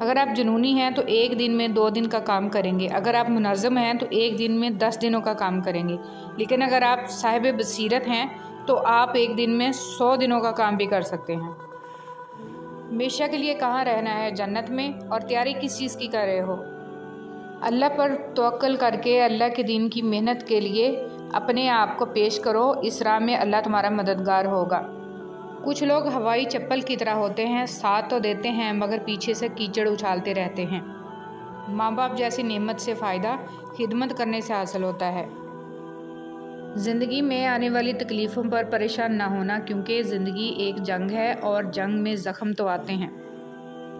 اگر آپ جنونی ہیں تو ایک دن میں 2 دن کا کام کریں گے، اگر آپ منظم ہیں تو ایک دن میں 10 دنوں کا کام کریں گے، لیکن اگر آپ صاحب بصیرت ہیں تو آپ ایک دن میں 100 دنوں کا کام بھی کر سکتے ہیں۔ ہمیشہ کے لیے کہاں رہنا ہے؟ جنت میں۔ اور تیاری کس چیز کی کر رہے ہو؟ اللہ پر توکل کر کے اللہ کے دین کی محنت کے لیے اپنے آپ کو پیش کرو، اس راہ میں اللہ تمہارا مددگار ہوگا۔ کچھ لوگ ہوائی چپل کی طرح ہوتے ہیں، ساتھ تو دیتے ہیں مگر پیچھے سے کیچڑ اچھالتے رہتے ہیں۔ ماں باپ جیسی نعمت سے فائدہ خدمت کرنے سے حاصل ہوتا ہے۔ زندگی میں آنے والی تکلیفوں پر پریشان نہ ہونا، کیونکہ زندگی ایک جنگ ہے اور جنگ میں زخم تو آتے ہیں۔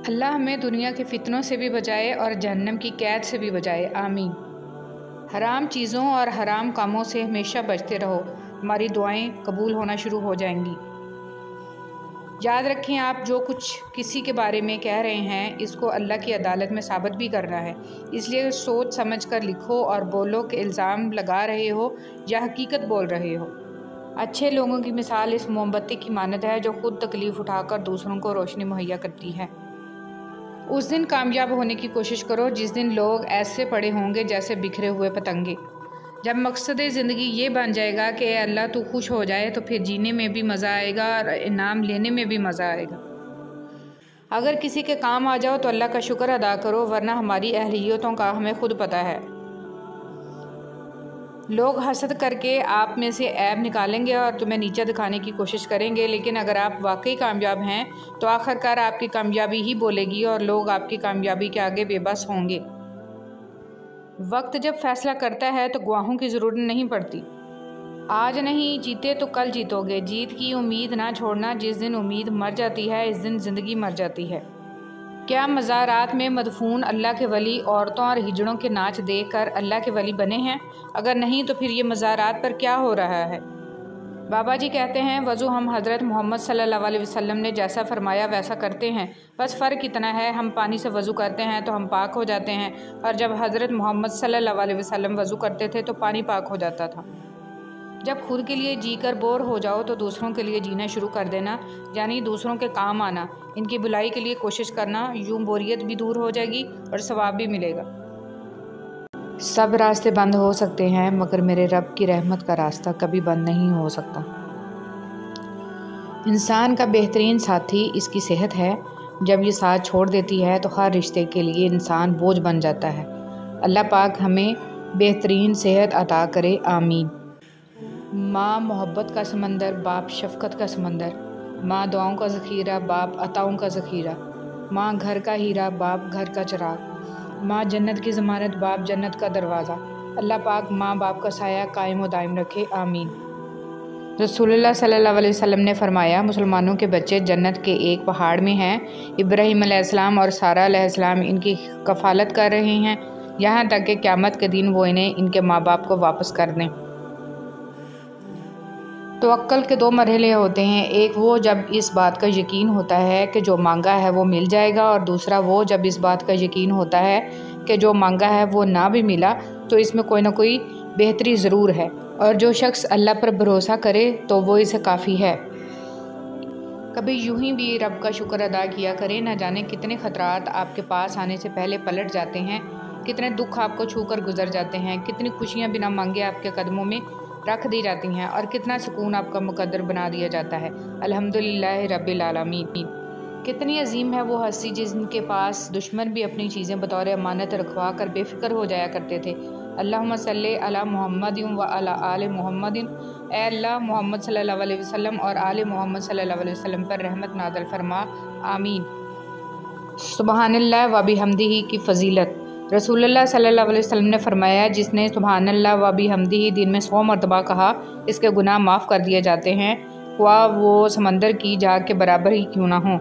اللہ ہمیں دنیا کے فتنوں سے بھی بچائے اور جہنم کی قید سے بھی بچائے، آمین۔ حرام چیزوں اور حرام کاموں سے ہمیشہ بچتے رہو، ہماری دعائیں قبول ہونا شروع ہو جائیں گی۔ یاد رکھیں، آپ جو کچھ کسی کے بارے میں کہہ رہے ہیں اس کو اللہ کی عدالت میں ثابت بھی کرنا ہے، اس لیے سوچ سمجھ کر لکھو اور بولو کہ الزام لگا رہے ہو یا حقیقت بول رہے ہو۔ اچھے لوگوں کی مثال اس موم بتی کی مانند ہے جو خود تکلیف اٹھا کر دوسروں کو روشنی مہیا کرتی ہے۔ اس دن کامیاب ہونے کی کوشش کرو جس دن لوگ ایسے پڑے ہوں گے جیسے بکھرے ہوئے پتنگے۔ جب مقصد زندگی یہ بن جائے گا کہ اے اللہ تو خوش ہو جائے تو پھر جینے میں بھی مزہ آئے گا اور انعام لینے میں بھی مزہ آئے گا۔ اگر کسی کے کام آ جاؤ تو اللہ کا شکر ادا کرو، ورنہ ہماری اہلیتوں کا ہمیں خود پتہ ہے۔ لوگ حسد کر کے آپ میں سے عیب نکالیں گے اور تمہیں نیچا دکھانے کی کوشش کریں گے، لیکن اگر آپ واقعی کامیاب ہیں تو آخر کار آپ کی کامیابی ہی بولے گی اور لوگ آپ کی کامیابی کے آگے بے بس ہوں گے۔ وقت جب فیصلہ کرتا ہے تو گواہوں کی ضرورت نہیں پڑتی۔ آج نہیں جیتے تو کل جیتو گے۔ جیت کی امید نہ چھوڑنا، جس دن امید مر جاتی ہے اس دن زندگی مر جاتی ہے۔ کیا مزارات میں مدفون اللہ کے ولی عورتوں اور ہجڑوں کے ناچ دیکھ کر اللہ کے ولی بنے ہیں؟ اگر نہیں تو پھر یہ مزارات پر کیا ہو رہا ہے؟ بابا جی کہتے ہیں وضو ہم حضرت محمد صلی اللہ علیہ وسلم نے جیسا فرمایا ویسا کرتے ہیں، بس فرق اتنا ہے ہم پانی سے وضو کرتے ہیں تو ہم پاک ہو جاتے ہیں، اور جب حضرت محمد صلی اللہ علیہ وسلم وضو کرتے تھے تو پانی پاک ہو جاتا تھا۔ جب خود کے لیے جی کر بور ہو جاؤ تو دوسروں کے لیے جینا شروع کر دینا، یعنی دوسروں کے کام آنا، ان کی بھلائی کے لیے کوشش کرنا، یوں بوریت بھی دور ہو جائے گی اور ثواب بھی ملے گا۔ سب راستے بند ہو سکتے ہیں مگر میرے رب کی رحمت کا راستہ کبھی بند نہیں ہو سکتا۔ انسان کا بہترین ساتھی اس کی صحت ہے، جب یہ ساتھ چھوڑ دیتی ہے تو ہر رشتے کے لیے انسان بوجھ بن جاتا ہے۔ اللہ پاک ہمیں بہترین صحت عطا کرے، آمین۔ ماں محبت کا سمندر، باپ شفقت کا سمندر، ماں دعاؤں کا ذخیرہ، باپ عطاؤں کا ذخیرہ، ماں گھر کا ہیرا، باپ گھر کا چراغ، ماں جنت کی ضمانت، باپ جنت کا دروازہ۔ اللہ پاک ماں باپ کا سایہ قائم و دائم رکھے، آمین۔ رسول اللہ صلی اللہ علیہ وسلم نے فرمایا مسلمانوں کے بچے جنت کے ایک پہاڑ میں ہیں، ابراہیم علیہ السلام اور سارہ علیہ السلام ان کی کفالت کر رہے ہیں یہاں تک کہ قیامت کے دن وہ انہیں ان کے ماں باپ کو واپس کر دیں۔ توکل کے 2 مرحلے ہوتے ہیں، ایک وہ جب اس بات کا یقین ہوتا ہے کہ جو مانگا ہے وہ مل جائے گا، اور دوسرا وہ جب اس بات کا یقین ہوتا ہے کہ جو مانگا ہے وہ نہ بھی ملا تو اس میں کوئی نہ کوئی بہتری ضرور ہے، اور جو شخص اللہ پر بھروسہ کرے تو وہ اسے کافی ہے۔ کبھی یوں ہی بھی رب کا شکر ادا کیا کرے، نہ جانے کتنے خطرات آپ کے پاس آنے سے پہلے پلٹ جاتے ہیں، کتنے دکھ آپ کو چھو کر گزر جاتے ہیں، کتنی خوشیاں بنا مانگے آپ کے قدموں میں رکھ دی جاتی ہیں، اور کتنا سکون آپ کا مقدر بنا دیا جاتا ہے۔ الحمدللہ رب العالمین۔ کتنی عظیم ہے وہ ہستی جن کے پاس دشمن بھی اپنی چیزیں بطور امانت رکھوا کر بے فکر ہو جایا کرتے تھے۔ اللہم صلی علی محمد و علی آل محمد، اے اللہ محمد صلی اللہ علیہ وسلم اور آل محمد صلی اللہ علیہ وسلم پر رحمت نازل فرما، آمین۔ سبحان اللہ و بحمدہ کی فضیلت۔ رسول اللہ صلی اللہ علیہ وسلم نے فرمایا جس نے سبحان اللہ و بحمدہ دن میں 100 مرتبہ کہا اس کے گناہ معاف کر دیے جاتے ہیں، خواہ وہ سمندر کی جھاگ کے برابر ہی کیوں نہ ہوں۔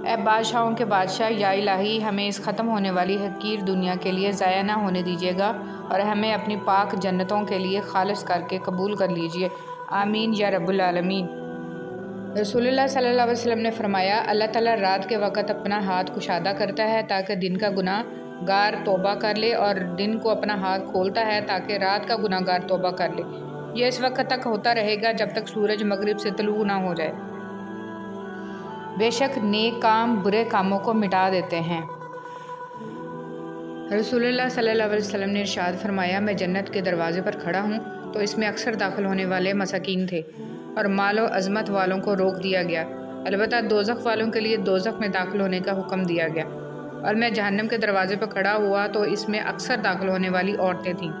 اے بادشاہوں کے بادشاہ، یا الہی ہمیں اس ختم ہونے والی حقیر دنیا کے لیے ضائع نہ ہونے دیجیے گا اور ہمیں اپنی پاک جنتوں کے لیے خالص کر کے قبول کر لیجیے، آمین یا رب العالمین۔ رسول اللہ صلی اللہ علیہ وسلم نے فرمایا اللہ تعالیٰ رات کے وقت اپنا ہاتھ کشادہ کرتا ہے تاکہ دن کا گناہ گار توبہ کر لے، اور دن کو اپنا ہاتھ کھولتا ہے تاکہ رات کا گناہ گار توبہ کر لے۔ یہ اس وقت تک ہوتا رہے گا جب تک سورج مغرب سے طلوع نہ ہو جائے۔ بے شک نیک کام برے کاموں کو مٹا دیتے ہیں۔ رسول اللہ صلی اللہ علیہ وسلم نے ارشاد فرمایا، میں جنت کے دروازے پر کھڑا ہوں تو اس میں اکثر داخل ہونے والے مساکین تھے اور مال و عظمت والوں کو روک دیا گیا، البتہ دوزخ والوں کے لیے دوزخ میں داخل ہونے کا حکم دیا گیا، اور میں جہنم کے دروازے پر کھڑا ہوا تو اس میں اکثر داخل ہونے والی عورتیں تھیں۔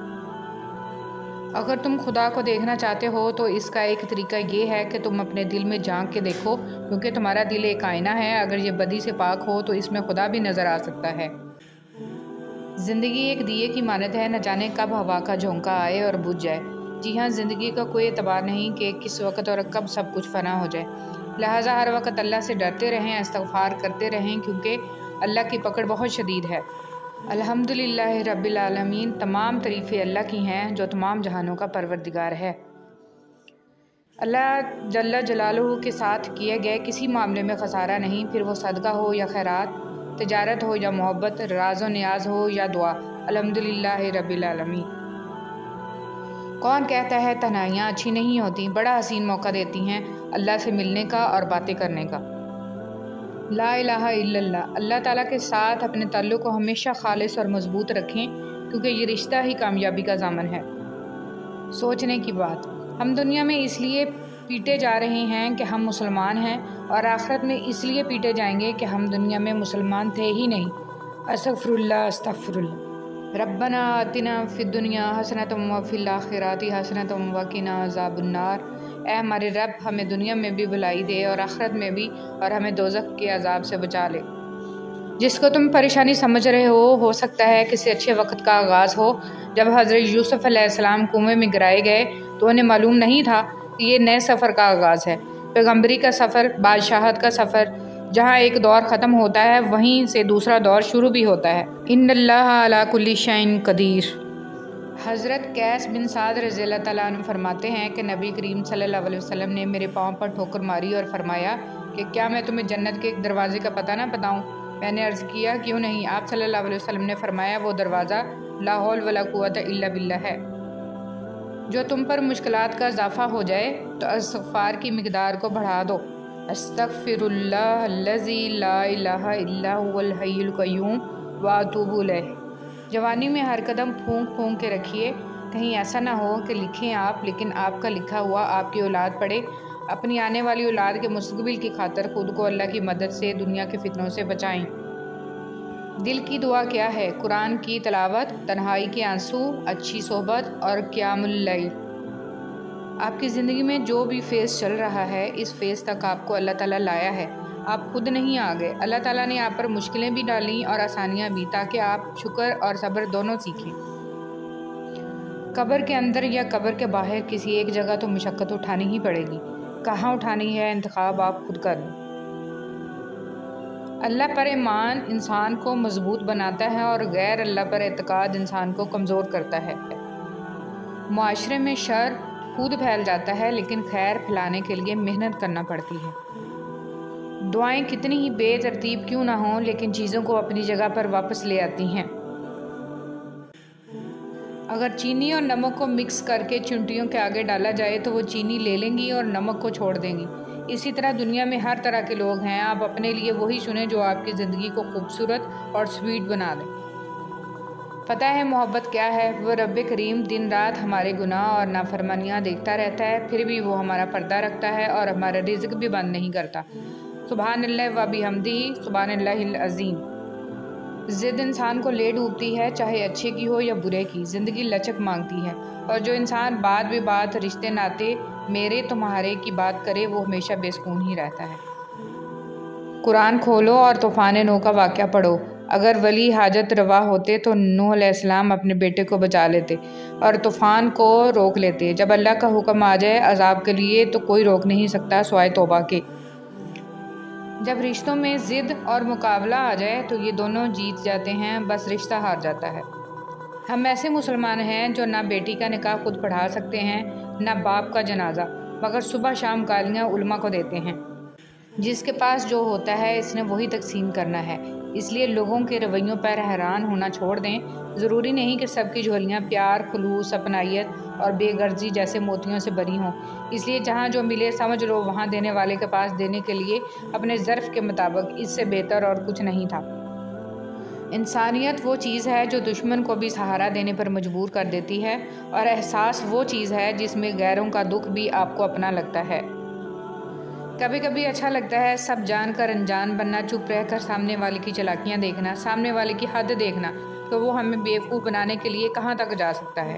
اگر تم خدا کو دیکھنا چاہتے ہو تو اس کا ایک طریقہ یہ ہے کہ تم اپنے دل میں جھانک کے دیکھو، کیونکہ تمہارا دل ایک آئینہ ہے، اگر یہ بدی سے پاک ہو تو اس میں خدا بھی نظر آ سکتا ہے۔ زندگی ایک دیے کی مانند ہے، نہ جانے کب ہوا کا جھونکا آئے اور بجھ جائے۔ جی ہاں، زندگی کا کوئی اعتبار نہیں کہ کس وقت اور کب سب کچھ فنا ہو جائے، لہٰذا ہر وقت اللہ سے ڈرتے رہیں، استغفار کرتے رہیں، کیونکہ اللہ کی پکڑ بہت شدید ہے۔ الحمدللہ رب العالمین، تمام تعریفیں اللہ کی ہیں جو تمام جہانوں کا پروردگار ہے۔ اللہ جل جلالہ کے ساتھ کیے گئے کسی معاملے میں خسارہ نہیں، پھر وہ صدقہ ہو یا خیرات، تجارت ہو یا محبت، راز و نیاز ہو یا دعا۔ الحمدللہ رب العالمین۔ کون کہتا ہے تنہائیاں اچھی نہیں ہوتی، بڑا حسین موقع دیتی ہیں اللہ سے ملنے کا اور باتیں کرنے کا۔ لا الہ الا اللہ۔ اللہ تعالیٰ کے ساتھ اپنے تعلق کو ہمیشہ خالص اور مضبوط رکھیں، کیونکہ یہ رشتہ ہی کامیابی کا ضامن ہے۔ سوچنے کی بات، ہم دنیا میں اس لیے پیٹے جا رہے ہیں کہ ہم مسلمان ہیں، اور آخرت میں اس لیے پیٹے جائیں گے کہ ہم دنیا میں مسلمان تھے ہی نہیں۔ استغفر اللہ، استغفر اللہ۔ ربنا آتنا فی الدنیا حسنۃ وفی الآخرۃ حسنۃ وقنا عذاب النار۔ اے ہمارے رب، ہمیں دنیا میں بھی بھلائی دے اور آخرت میں بھی، اور ہمیں دوزخ کے عذاب سے بچا لے۔ جس کو تم پریشانی سمجھ رہے ہو سکتا ہے کسی اچھے وقت کا آغاز ہو۔ جب حضرت یوسف علیہ السلام کنویں میں گرائے گئے تو انہیں معلوم نہیں تھا کہ یہ نئے سفر کا آغاز ہے، پیغمبری کا سفر، بادشاہت کا سفر۔ جہاں ایک دور ختم ہوتا ہے وہیں سے دوسرا دور شروع بھی ہوتا ہے۔ ان اللہ علی کل شیء قدیر۔ حضرت قیس بن سعد رضی اللہ تعالیٰ عنہ فرماتے ہیں کہ نبی کریم صلی اللہ علیہ وسلم نے میرے پاؤں پر ٹھوکر ماری اور فرمایا کہ کیا میں تمہیں جنت کے ایک دروازے کا پتہ نہ بتاؤں؟ میں نے عرض کیا کیوں نہیں؟ آپ صلی اللہ علیہ وسلم نے فرمایا وہ دروازہ لا حول ولا قوت الا باللہ ہے۔ جو تم پر مشکلات کا اضافہ ہو جائے تو استغفار کی مقدار کو بڑھا دو۔ استغفر اللہ الذی لا الہ الا هو الحی القیوم واتوب الیہ۔ جوانی میں ہر قدم پھونک پھونک کے رکھیے، کہیں ایسا نہ ہو کہ لکھیں آپ لیکن آپ کا لکھا ہوا آپ کی اولاد پڑھے۔ اپنی آنے والی اولاد کے مستقبل کی خاطر خود کو اللہ کی مدد سے دنیا کے فتنوں سے بچائیں۔ دل کی دعا کیا ہے؟ قرآن کی تلاوت، تنہائی کے آنسو، اچھی صحبت اور قیام اللیل۔ آپ کی زندگی میں جو بھی فیز چل رہا ہے، اس فیز تک آپ کو اللہ تعالیٰ لایا ہے، آپ خود نہیں آ گئے۔ اللہ تعالیٰ نے آپ پر مشکلیں بھی ڈالیں اور آسانیاں بھی، تاکہ آپ شکر اور صبر دونوں سیکھیں۔ قبر کے اندر یا قبر کے باہر کسی ایک جگہ تو مشقت اٹھانی ہی پڑے گی، کہاں اٹھانی ہے انتخاب آپ خود کر لیں۔ اللہ پر ایمان انسان کو مضبوط بناتا ہے اور غیر اللہ پر اعتقاد انسان کو کمزور کرتا ہے۔ معاشرے میں شر خود پھیل جاتا ہے، لیکن خیر پھیلانے کے لیے محنت کرنا پڑتی ہے۔ دعائیں کتنی ہی بے ترتیب کیوں نہ ہوں، لیکن چیزوں کو اپنی جگہ پر واپس لے آتی ہیں۔ اگر چینی اور نمک کو مکس کر کے چونٹیوں کے آگے ڈالا جائے تو وہ چینی لے لیں گی اور نمک کو چھوڑ دیں گی۔ اسی طرح دنیا میں ہر طرح کے لوگ ہیں، آپ اپنے لیے وہی چنیں جو آپ کی زندگی کو خوبصورت اور سویٹ بنا دیں۔ پتہ ہے محبت کیا ہے؟ وہ رب کریم دن رات ہمارے گناہ اور نافرمانیاں دیکھتا رہتا ہے، پھر بھی وہ ہمارا پردہ رکھتا ہے اور ہمارا رزق بھی بند نہیں کرتا۔ سبحان اللہ و بحمدہ، سبحان اللہ العظیم۔ ضد انسان کو لے ڈوبتی ہے، چاہے اچھے کی ہو یا برے کی۔ زندگی لچک مانگتی ہے، اور جو انسان بات بے بات رشتے ناتے میرے تمہارے کی بات کرے وہ ہمیشہ بے سکون ہی رہتا ہے۔ قرآن کھولو اور طوفان نوح کا واقعہ پڑھو۔ اگر ولی حاجت روا ہوتے تو نوح علیہ السلام اپنے بیٹے کو بچا لیتے اور طوفان کو روک لیتے۔ جب اللہ کا حکم آ جائے عذاب کے لیے تو کوئی روک نہیں سکتا سوائے توبہ کے۔ جب رشتوں میں ضد اور مقابلہ آ جائے تو یہ دونوں جیت جاتے ہیں، بس رشتہ ہار جاتا ہے۔ ہم ایسے مسلمان ہیں جو نہ بیٹی کا نکاح خود پڑھا سکتے ہیں، نہ باپ کا جنازہ، مگر صبح شام گالیاں علماء کو دیتے ہیں۔ جس کے پاس جو ہوتا ہے اس نے وہی تقسیم کرنا ہے، اس لیے لوگوں کے رویوں پر حیران ہونا چھوڑ دیں۔ ضروری نہیں کہ سب کی جھولیاں پیار، خلوص، اپنائیت اور بے غرضی جیسے موتیوں سے بری ہوں۔ اس لیے جہاں جو ملے سمجھ لو وہاں دینے والے کے پاس دینے کے لیے اپنے ظرف کے مطابق اس سے بہتر اور کچھ نہیں تھا۔ انسانیت وہ چیز ہے جو دشمن کو بھی سہارا دینے پر مجبور کر دیتی ہے، اور احساس وہ چیز ہے جس میں غیروں کا دکھ بھی آپ کو اپنا لگتا ہے۔ کبھی کبھی اچھا لگتا ہے سب جان کر انجان بننا، چپ رہ کر سامنے والے کی چالاکیاں دیکھنا، سامنے والے کی حد دیکھنا کہ وہ ہمیں بیوقوف بنانے کے لیے کہاں تک جا سکتا ہے۔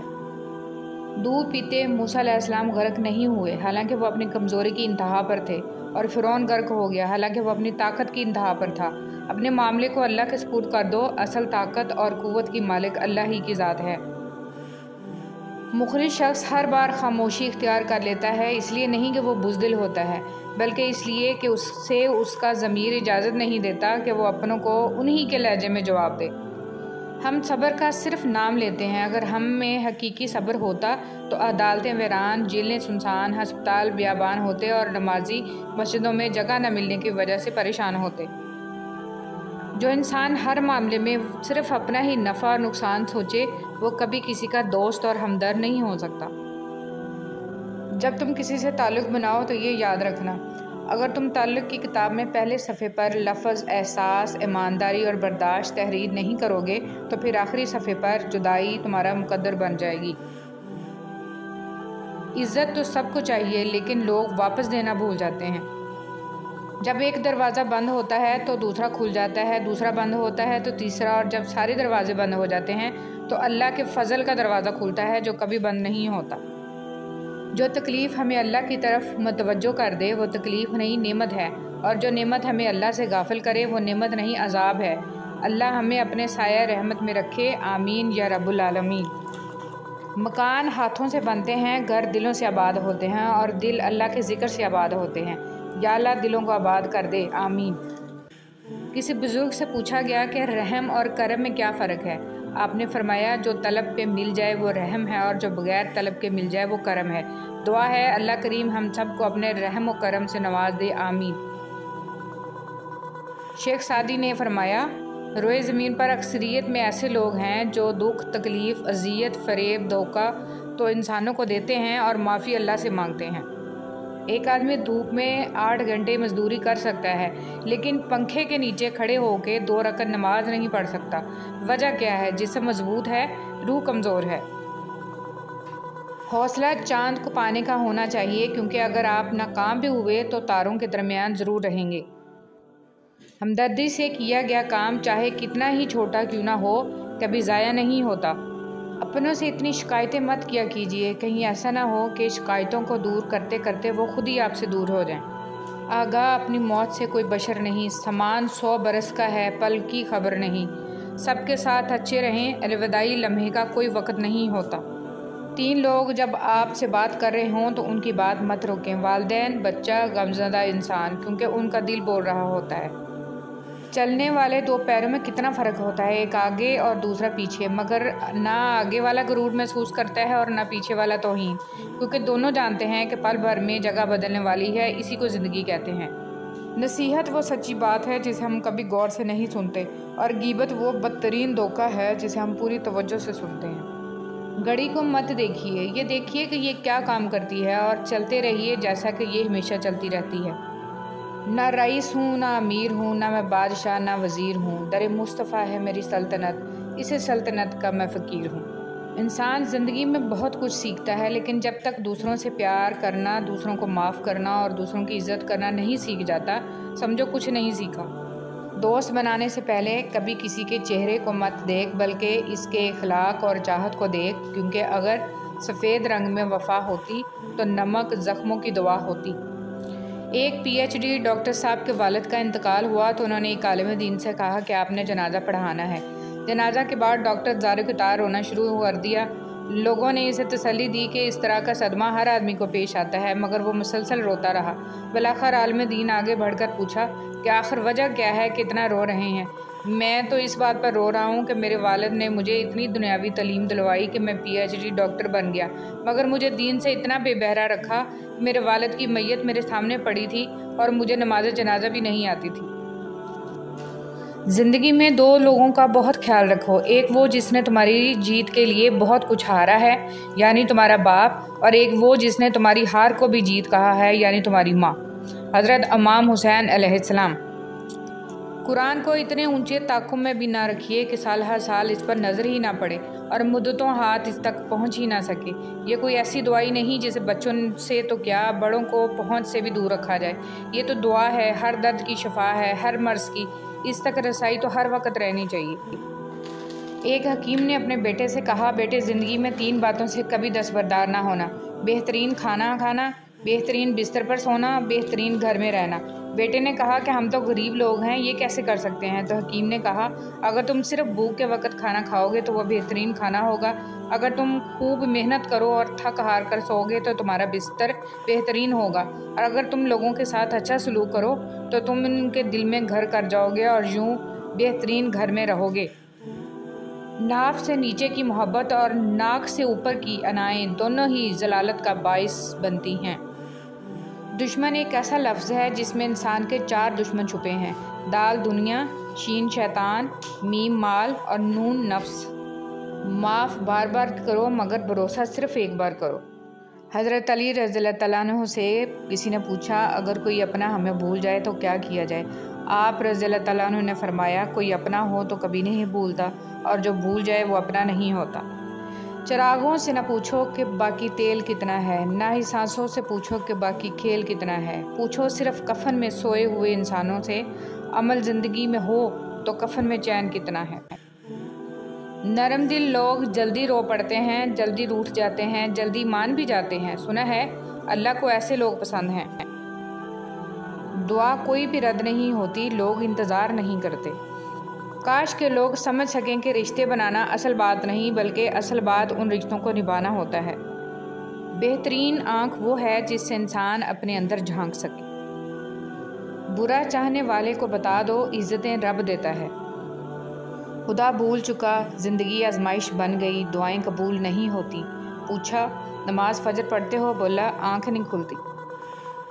دودھ پیتے موسیٰ علیہ السلام غرق نہیں ہوئے، حالانکہ وہ اپنی کمزوری کی انتہا پر تھے، اور فرعون غرق ہو گیا، حالانکہ وہ اپنی طاقت کی انتہا پر تھا۔ اپنے معاملے کو اللہ کے سپرد کر دو، اصل طاقت اور قوت کی مالک اللہ ہی کی ذات ہے۔ مخلص شخص ہر بار خاموشی اختیار کر لیتا ہے، اس لیے نہیں کہ وہ بزدل ہوتا ہے، بلکہ اس لیے کہ اسے اس کا ضمیر اجازت نہیں دیتا کہ وہ اپنوں کو انہی کے لہجے میں جواب دے۔ ہم صبر کا صرف نام لیتے ہیں، اگر ہم میں حقیقی صبر ہوتا تو عدالتیں ویران، جیلیں سنسان، ہسپتال بیابان ہوتے اور نمازی مسجدوں میں جگہ نہ ملنے کی وجہ سے پریشان ہوتے۔ جو انسان ہر معاملے میں صرف اپنا ہی نفع اور نقصان سوچے وہ کبھی کسی کا دوست اور ہمدرد نہیں ہو سکتا۔ جب تم کسی سے تعلق بناؤ تو یہ یاد رکھنا، اگر تم تعلق کی کتاب میں پہلے صفحے پر لفظ احساس، ایمانداری اور برداشت تحریر نہیں کرو گے تو پھر آخری صفحے پر جدائی تمہارا مقدر بن جائے گی۔ عزت تو سب کو چاہیے، لیکن لوگ واپس دینا بھول جاتے ہیں۔ جب ایک دروازہ بند ہوتا ہے تو دوسرا کھل جاتا ہے، دوسرا بند ہوتا ہے تو تیسرا، اور جب سارے دروازے بند ہو جاتے ہیں تو اللہ کے فضل کا دروازہ کھلتا ہے جو کبھی بند نہیں ہوتا۔ جو تکلیف ہمیں اللہ کی طرف متوجہ کر دے وہ تکلیف نہیں، نعمت ہے، اور جو نعمت ہمیں اللہ سے غافل کرے وہ نعمت نہیں، عذاب ہے۔ اللہ ہمیں اپنے سایہ رحمت میں رکھے، آمین یا رب العالمین۔ مکان ہاتھوں سے بنتے ہیں، گھر دلوں سے آباد ہوتے ہیں، اور دل اللہ کے ذکر سے آباد ہوتے ہیں۔ یا اللہ دلوں کو آباد کر دے، آمین۔ کسی بزرگ سے پوچھا گیا کہ رحم اور کرم میں کیا فرق ہے؟ آپ نے فرمایا جو طلب پہ مل جائے وہ رحم ہے، اور جو بغیر طلب کے مل جائے وہ کرم ہے۔ دعا ہے اللہ کریم ہم سب کو اپنے رحم و کرم سے نواز دے، آمین۔ شیخ سعدی نے فرمایا روئے زمین پر اکثریت میں ایسے لوگ ہیں جو دکھ، تکلیف، اذیت، فریب، دھوکہ تو انسانوں کو دیتے ہیں اور معافی اللہ سے مانگتے ہیں۔ ایک آدمی دھوپ میں 8 گھنٹے مزدوری کر سکتا ہے، لیکن پنکھے کے نیچے کھڑے ہو کے 2 رکعت نماز نہیں پڑھ سکتا۔ وجہ کیا ہے؟ جسم مضبوط ہے، روح کمزور ہے۔ حوصلہ چاند کو پانے کا ہونا چاہیے، کیونکہ اگر آپ ناکام بھی ہوئے تو تاروں کے درمیان ضرور رہیں گے۔ ہمدردی سے کیا گیا کام چاہے کتنا ہی چھوٹا کیوں نہ ہو کبھی ضائع نہیں ہوتا۔ اپنوں سے اتنی شکایتیں مت کیا کیجیے، کہیں ایسا نہ ہو کہ شکایتوں کو دور کرتے کرتے وہ خود ہی آپ سے دور ہو جائیں۔ آگاہ اپنی موت سے کوئی بشر نہیں، سامان 100 برس کا ہے، پل کی خبر نہیں۔ سب کے ساتھ اچھے رہیں، الوداعی لمحے کا کوئی وقت نہیں ہوتا۔ 3 لوگ جب آپ سے بات کر رہے ہوں تو ان کی بات مت روکیں، والدین، بچہ، غمزدہ انسان، کیونکہ ان کا دل بول رہا ہوتا ہے۔ چلنے والے 2 پیروں میں کتنا فرق ہوتا ہے، ایک آگے اور دوسرا پیچھے، مگر نہ آگے والا غرور محسوس کرتا ہے اور نہ پیچھے والا توہین، کیونکہ دونوں جانتے ہیں کہ پل بھر میں جگہ بدلنے والی ہے، اسی کو زندگی کہتے ہیں۔ نصیحت وہ سچی بات ہے جسے ہم کبھی غور سے نہیں سنتے، اور غیبت وہ بدترین دھوکہ ہے جسے ہم پوری توجہ سے سنتے ہیں۔ گھڑی کو مت دیکھیے، یہ دیکھیے کہ یہ کیا کام کرتی ہے، اور چلتے رہیے جیسا کہ یہ ہمیشہ چلتی رہتی ہے۔ نہ رئیس ہوں، نہ امیر ہوں، نہ میں بادشاہ، نہ وزیر ہوں، در مصطفیٰ ہے میری سلطنت، اسے سلطنت کا میں فقیر ہوں۔ انسان زندگی میں بہت کچھ سیکھتا ہے، لیکن جب تک دوسروں سے پیار کرنا، دوسروں کو معاف کرنا اور دوسروں کی عزت کرنا نہیں سیکھ جاتا، سمجھو کچھ نہیں سیکھا۔ دوست بنانے سے پہلے کبھی کسی کے چہرے کو مت دیکھ، بلکہ اس کے اخلاق اور چاہت کو دیکھ، کیونکہ اگر سفید رنگ میں وفا ہوتی تو نمک زخموں کی دوا ہوتی۔ ایک PhD ڈاکٹر صاحب کے والد کا انتقال ہوا تو انہوں نے ایک عالم دین سے کہا کہ آپ نے جنازہ پڑھانا ہے۔ جنازہ کے بعد ڈاکٹر زار قطار رونا شروع کر دیا۔ لوگوں نے اسے تسلی دی کہ اس طرح کا صدمہ ہر آدمی کو پیش آتا ہے، مگر وہ مسلسل روتا رہا۔ بالآخر عالم دین آگے بڑھ کر پوچھا کہ آخر وجہ کیا ہے کہ اتنا رو رہے ہیں؟ میں تو اس بات پر رو رہا ہوں کہ میرے والد نے مجھے اتنی دنیاوی تعلیم دلوائی کہ میں PhD ڈاکٹر بن گیا، مگر مجھے دین سے اتنا بے بہرا رکھا کہ میرے والد کی میت میرے سامنے پڑی تھی اور مجھے نماز جنازہ بھی نہیں آتی تھی۔ زندگی میں دو لوگوں کا بہت خیال رکھو، ایک وہ جس نے تمہاری جیت کے لیے بہت کچھ ہارا ہے یعنی تمہارا باپ، اور ایک وہ جس نے تمہاری ہار کو بھی جیت کہا ہے یعنی تمہاری ماں۔ حضرت امام حسین علیہ السلام۔ قرآن کو اتنے اونچے طاقم میں بھی نہ رکھیے کہ سال ہر سال اس پر نظر ہی نہ پڑے اور مدتوں ہاتھ اس تک پہنچ ہی نہ سکے۔ یہ کوئی ایسی دعائی نہیں جسے بچوں سے تو کیا بڑوں کو پہنچ سے بھی دور رکھا جائے۔ یہ تو دعا ہے، ہر درد کی شفا ہے، ہر مرض کی، اس تک رسائی تو ہر وقت رہنی چاہیے۔ ایک حکیم نے اپنے بیٹے سے کہا، بیٹے زندگی میں 3 باتوں سے کبھی دستبردار نہ ہونا: بہترین کھانا کھانا، بہترین بستر پر سونا، بہترین گھر میں رہنا۔ بیٹے نے کہا کہ ہم تو غریب لوگ ہیں، یہ کیسے کر سکتے ہیں؟ تو حکیم نے کہا، اگر تم صرف بھوک کے وقت کھانا کھاؤ گے تو وہ بہترین کھانا ہوگا، اگر تم خوب محنت کرو اور تھک ہار کر سو گے تو تمہارا بستر بہترین ہوگا، اور اگر تم لوگوں کے ساتھ اچھا سلوک کرو تو تم ان کے دل میں گھر کر جاؤ گے اور یوں بہترین گھر میں رہو گے۔ ناف سے نیچے کی محبت اور ناک سے اوپر کی انائیں دونوں ہی ضلالت کا باعث بنتی ہیں۔ دشمن ایک ایسا لفظ ہے جس میں انسان کے 4 دشمن چھپے ہیں: دال دنیا، شین شیطان، میم مال اور نون نفس۔ معاف بار بار کرو مگر بھروسہ صرف ایک بار کرو۔ حضرت علی رضی اللہ تعالیٰ عنہ سے کسی نے پوچھا، اگر کوئی اپنا ہمیں بھول جائے تو کیا کیا جائے؟ آپ رضی اللہ تعالیٰ عنہ نے فرمایا، کوئی اپنا ہو تو کبھی نہیں بھولتا، اور جو بھول جائے وہ اپنا نہیں ہوتا۔ چراغوں سے نہ پوچھو کہ باقی تیل کتنا ہے، نہ ہی سانسوں سے پوچھو کہ باقی کھیل کتنا ہے۔ پوچھو صرف کفن میں سوئے ہوئے انسانوں سے، عمل زندگی میں ہو تو کفن میں چین کتنا ہے۔ نرم دل لوگ جلدی رو پڑتے ہیں، جلدی روٹھ جاتے ہیں، جلدی مان بھی جاتے ہیں۔ سنا ہے اللہ کو ایسے لوگ پسند ہیں۔ دعا کوئی بھی رد نہیں ہوتی، لوگ انتظار نہیں کرتے۔ کاش کہ لوگ سمجھ سکیں کہ رشتے بنانا اصل بات نہیں بلکہ اصل بات ان رشتوں کو نبھانا ہوتا ہے۔ بہترین آنکھ وہ ہے جس سے انسان اپنے اندر جھانک سکے۔ برا چاہنے والے کو بتا دو، عزتیں رب دیتا ہے۔ خدا بھول چکا، زندگی آزمائش بن گئی، دعائیں قبول نہیں ہوتی۔ پوچھا، نماز فجر پڑھتے ہو؟ بولا، آنکھ نہیں کھلتی۔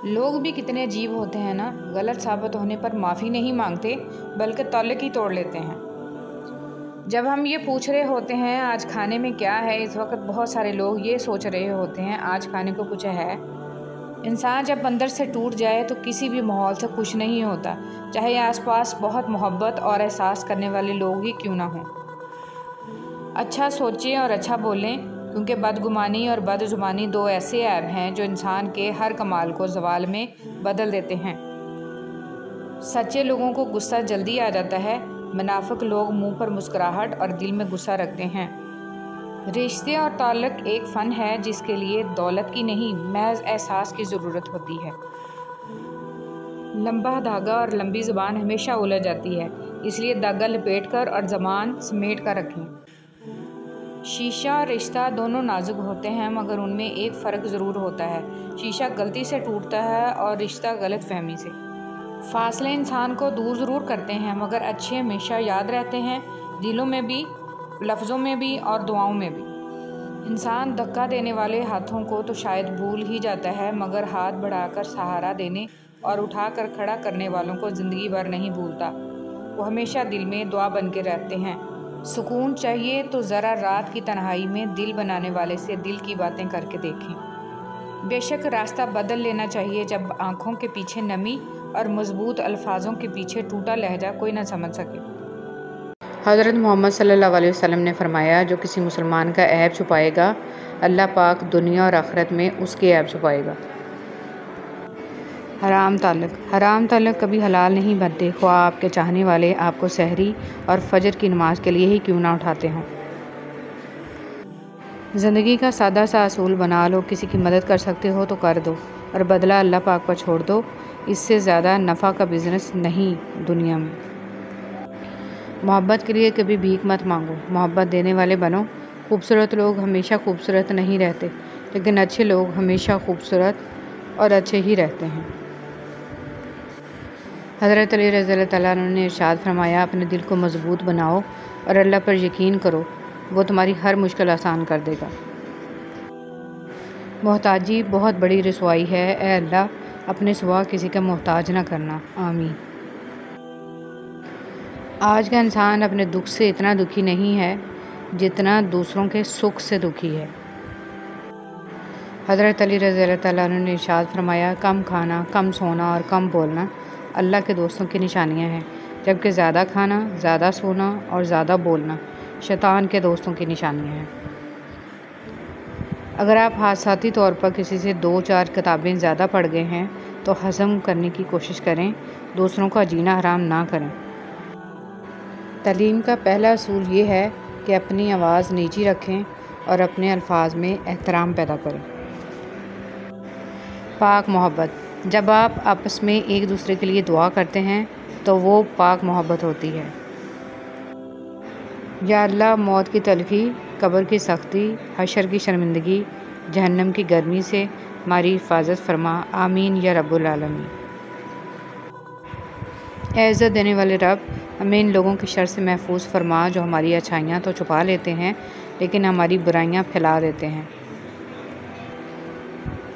لوگ بھی کتنے عجیب ہوتے ہیں نا، غلط ثابت ہونے پر معافی نہیں مانگتے بلکہ تعلق ہی توڑ لیتے ہیں۔ جب ہم یہ پوچھ رہے ہوتے ہیں آج کھانے میں کیا ہے، اس وقت بہت سارے لوگ یہ سوچ رہے ہوتے ہیں آج کھانے کو کچھ ہے۔ انسان جب اندر سے ٹوٹ جائے تو کسی بھی ماحول سے خوش نہیں ہوتا، چاہے آس پاس بہت محبت اور احساس کرنے والے لوگ ہی کیوں نہ ہوں۔ اچھا سوچیں اور اچھا بولیں، کیونکہ بدگمانی اور بد زبانی 2 ایسے عیب ہیں جو انسان کے ہر کمال کو زوال میں بدل دیتے ہیں۔ سچے لوگوں کو غصہ جلدی آ جاتا ہے، منافق لوگ منہ پر مسکراہٹ اور دل میں غصہ رکھتے ہیں۔ رشتے اور تعلق ایک فن ہے جس کے لیے دولت کی نہیں، محض احساس کی ضرورت ہوتی ہے۔ لمبا دھاگا اور لمبی زبان ہمیشہ الجھ جاتی ہے، اس لیے دھاگا لپیٹ کر اور زبان سمیٹ کر رکھیں۔ شیشہ اور رشتہ دونوں نازک ہوتے ہیں مگر ان میں ایک فرق ضرور ہوتا ہے، شیشہ غلطی سے ٹوٹتا ہے اور رشتہ غلط فہمی سے۔ فاصلے انسان کو دور ضرور کرتے ہیں مگر اچھے ہمیشہ یاد رہتے ہیں، دلوں میں بھی، لفظوں میں بھی اور دعاؤں میں بھی۔ انسان دھکا دینے والے ہاتھوں کو تو شاید بھول ہی جاتا ہے مگر ہاتھ بڑھا کر سہارا دینے اور اٹھا کر کھڑا کرنے والوں کو زندگی بھر نہیں بھولتا، وہ ہمیشہ دل میں دعا بن کے رہتے ہیں۔ سکون چاہیے تو ذرا رات کی تنہائی میں دل بنانے والے سے دل کی باتیں کر کے دیکھیں۔ بے شک راستہ بدل لینا چاہیے جب آنکھوں کے پیچھے نمی اور مضبوط الفاظوں کے پیچھے ٹوٹا لہجہ کوئی نہ سمجھ سکے۔ حضرت محمد صلی اللہ علیہ وسلم نے فرمایا، جو کسی مسلمان کا عیب چھپائے گا اللہ پاک دنیا اور آخرت میں اس کے عیب چھپائے گا۔ حرام تعلق کبھی حلال نہیں بنتے، خواہ آپ کے چاہنے والے آپ کو سحری اور فجر کی نماز کے لیے ہی کیوں نہ اٹھاتے ہوں۔ زندگی کا سادہ سا اصول بنا لو، کسی کی مدد کر سکتے ہو تو کر دو اور بدلہ اللہ پاک پر چھوڑ دو، اس سے زیادہ نفع کا بزنس نہیں دنیا میں۔ محبت کے لیے کبھی بھیک مت مانگو، محبت دینے والے بنو۔ خوبصورت لوگ ہمیشہ خوبصورت نہیں رہتے لیکن اچھے لوگ ہمیشہ خوبصورت اور اچھے ہی رہتے ہیں۔ حضرت علی رضی اللہ تعالیٰ عنہ نے ارشاد فرمایا، اپنے دل کو مضبوط بناؤ اور اللہ پر یقین کرو، وہ تمہاری ہر مشکل آسان کر دے گا۔ محتاجی بہت بڑی رسوائی ہے، اے اللہ اپنے سوا کسی کا محتاج نہ کرنا، آمین۔ آج کا انسان اپنے دکھ سے اتنا دکھی نہیں ہے جتنا دوسروں کے سکھ سے دکھی ہے۔ حضرت علی رضی اللہ تعالیٰ عنہ نے ارشاد فرمایا، کم کھانا، کم سونا اور کم بولنا اللہ کے دوستوں کی نشانیاں ہیں، جبکہ زیادہ کھانا، زیادہ سونا اور زیادہ بولنا شیطان کے دوستوں کی نشانیاں ہیں۔ اگر آپ حادثاتی طور پر کسی سے 2-4 کتابیں زیادہ پڑھ گئے ہیں تو ہضم کرنے کی کوشش کریں، دوسروں کا جینا حرام نہ کریں۔ تعلیم کا پہلا اصول یہ ہے کہ اپنی آواز نیچی رکھیں اور اپنے الفاظ میں احترام پیدا کریں۔ پاک محبت، جب آپ آپس میں ایک دوسرے کے لیے دعا کرتے ہیں تو وہ پاک محبت ہوتی ہے۔ یا اللہ، موت کی تلخی، قبر کی سختی، حشر کی شرمندگی، جہنم کی گرمی سے ہماری حفاظت فرما، آمین یا رب العالمین۔ اے عزت دینے والے رب، ہمیں ان لوگوں کے شر سے محفوظ فرما جو ہماری اچھائیاں تو چھپا لیتے ہیں لیکن ہماری برائیاں پھیلا دیتے ہیں،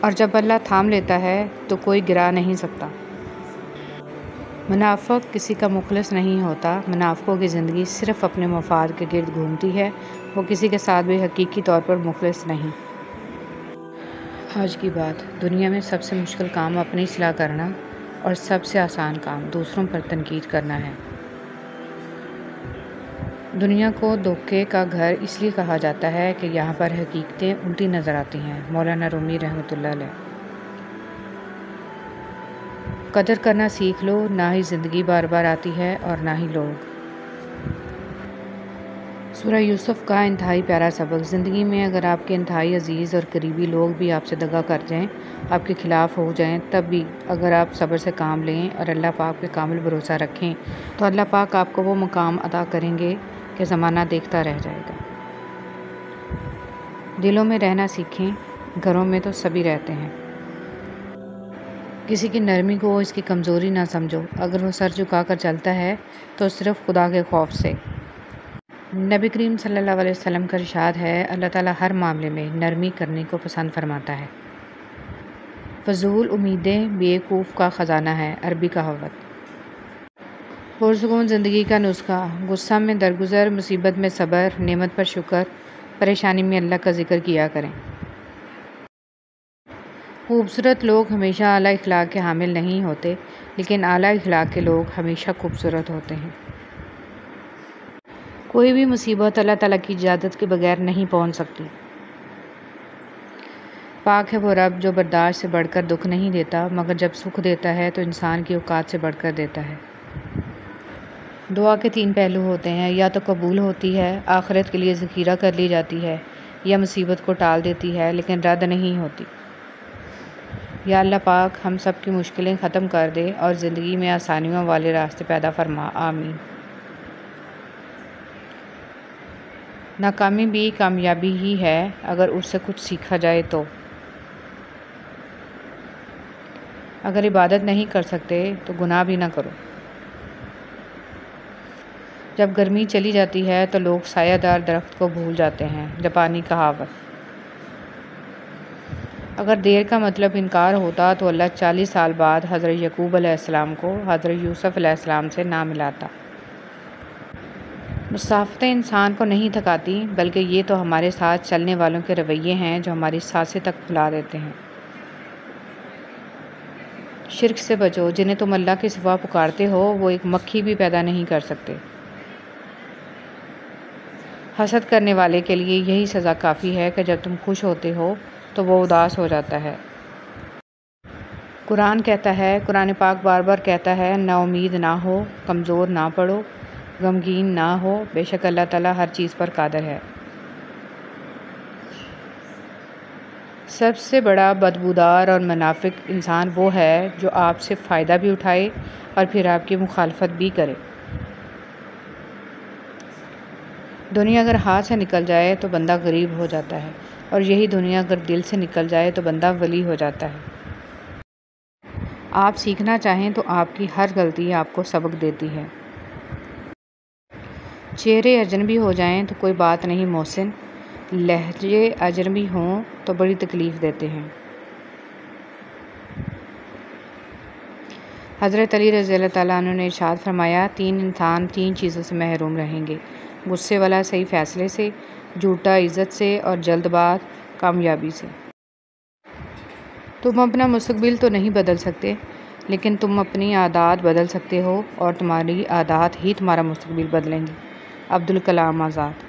اور جب اللہ تھام لیتا ہے تو کوئی گرا نہیں سکتا۔ منافق کسی کا مخلص نہیں ہوتا، منافقوں کی زندگی صرف اپنے مفاد کے گرد گھومتی ہے، وہ کسی کے ساتھ بھی حقیقی طور پر مخلص نہیں۔ آج کی بات، دنیا میں سب سے مشکل کام اپنی اصلاح کرنا اور سب سے آسان کام دوسروں پر تنقید کرنا ہے۔ دنیا کو دھوکے کا گھر اس لیے کہا جاتا ہے کہ یہاں پر حقیقتیں الٹی نظر آتی ہیں۔ مولانا رومی رحمۃ اللہ علیہ۔ قدر کرنا سیکھ لو، نہ ہی زندگی بار بار آتی ہے اور نہ ہی لوگ۔ سورہ یوسف کا انتہائی پیارا سبق۔ زندگی میں اگر آپ کے انتہائی عزیز اور قریبی لوگ بھی آپ سے دغا کر جائیں، آپ کے خلاف ہو جائیں، تب بھی اگر آپ صبر سے کام لیں اور اللہ پاک پہ کامل بھروسہ رکھیں تو اللہ پاک آپ کو وہ مقام عطا کریں گے کہ زمانہ دیکھتا رہ جائے گا۔ دلوں میں رہنا سیکھیں، گھروں میں تو سبھی رہتے ہیں۔ کسی کی نرمی کو اس کی کمزوری نہ سمجھو، اگر وہ سر جھکا کر چلتا ہے تو صرف خدا کے خوف سے۔ نبی کریم صلی اللہ علیہ وسلم کا ارشاد ہے، اللہ تعالیٰ ہر معاملے میں نرمی کرنے کو پسند فرماتا ہے۔ فضول امیدیں بیوقوف کا خزانہ ہے، عربی کہاوت۔ پرسکون زندگی کا نسخہ، غصہ میں درگزر، مصیبت میں صبر، نعمت پر شکر، پریشانی میں اللہ کا ذکر کیا کریں۔ خوبصورت لوگ ہمیشہ اعلیٰ اخلاق کے حامل نہیں ہوتے، لیکن اعلیٰ اخلاق کے لوگ ہمیشہ خوبصورت ہوتے ہیں۔ کوئی بھی مصیبت اللہ تعالیٰ کی اجازت کے بغیر نہیں پہنچ سکتی۔ پاک ہے وہ رب جو برداشت سے بڑھ کر دکھ نہیں دیتا، مگر جب سکھ دیتا ہے تو انسان کی اوقات سے بڑھ کر دیتا ہے۔ دعا کے 3 پہلو ہوتے ہیں، یا تو قبول ہوتی ہے، آخرت کے لیے ذخیرہ کر لی جاتی ہے، یا مصیبت کو ٹال دیتی ہے لیکن رد نہیں ہوتی۔ یا اللہ پاک ہم سب کی مشکلیں ختم کر دے اور زندگی میں آسانیوں والے راستے پیدا فرما، آمین۔ ناکامی بھی کامیابی ہی ہے اگر اس سے کچھ سیکھا جائے تو۔ اگر عبادت نہیں کر سکتے تو گناہ بھی نہ کرو۔ جب گرمی چلی جاتی ہے تو لوگ سایہ دار درخت کو بھول جاتے ہیں، جاپانی کہاوت۔ اگر دیر کا مطلب انکار ہوتا تو اللہ 40 سال بعد حضرت یعقوب علیہ السلام کو حضرت یوسف علیہ السلام سے نہ ملاتا۔ مسافتیں انسان کو نہیں تھکاتی، بلکہ یہ تو ہمارے ساتھ چلنے والوں کے رویے ہیں جو ہماری سانسیں تک بھلا دیتے ہیں۔ شرک سے بچو، جنہیں تم اللہ کے سوا پکارتے ہو وہ ایک مکھی بھی پیدا نہیں کر سکتے۔ حسد کرنے والے کے لیے یہی سزا کافی ہے کہ جب تم خوش ہوتے ہو تو وہ اداس ہو جاتا ہے۔ قرآن کہتا ہے، قرآن پاک بار بار کہتا ہے، نا امید نہ ہو، کمزور نہ پڑو، غمگین نہ ہو، بے شک اللہ تعالیٰ ہر چیز پر قادر ہے۔ سب سے بڑا بدبودار اور منافق انسان وہ ہے جو آپ سے فائدہ بھی اٹھائے اور پھر آپ کی مخالفت بھی کرے۔ دنیا اگر ہاتھ سے نکل جائے تو بندہ غریب ہو جاتا ہے، اور یہی دنیا اگر دل سے نکل جائے تو بندہ ولی ہو جاتا ہے۔ آپ سیکھنا چاہیں تو آپ کی ہر غلطی آپ کو سبق دیتی ہے۔ چہرے اجنبی ہو جائیں تو کوئی بات نہیں محسن، لہجے اجنبی ہوں تو بڑی تکلیف دیتے ہیں۔ حضرت علی رضی اللہ تعالیٰ عنہ نے ارشاد فرمایا، 3 انسان 3 چیزوں سے محروم رہیں گے: غصے والا صحیح فیصلے سے، جھوٹا عزت سے، اور جلد باز کامیابی سے۔ تم اپنا مستقبل تو نہیں بدل سکتے، لیکن تم اپنی عادات بدل سکتے ہو، اور تمہاری عادات ہی تمہارا مستقبل بدلیں گی۔ عبدالکلام آزاد۔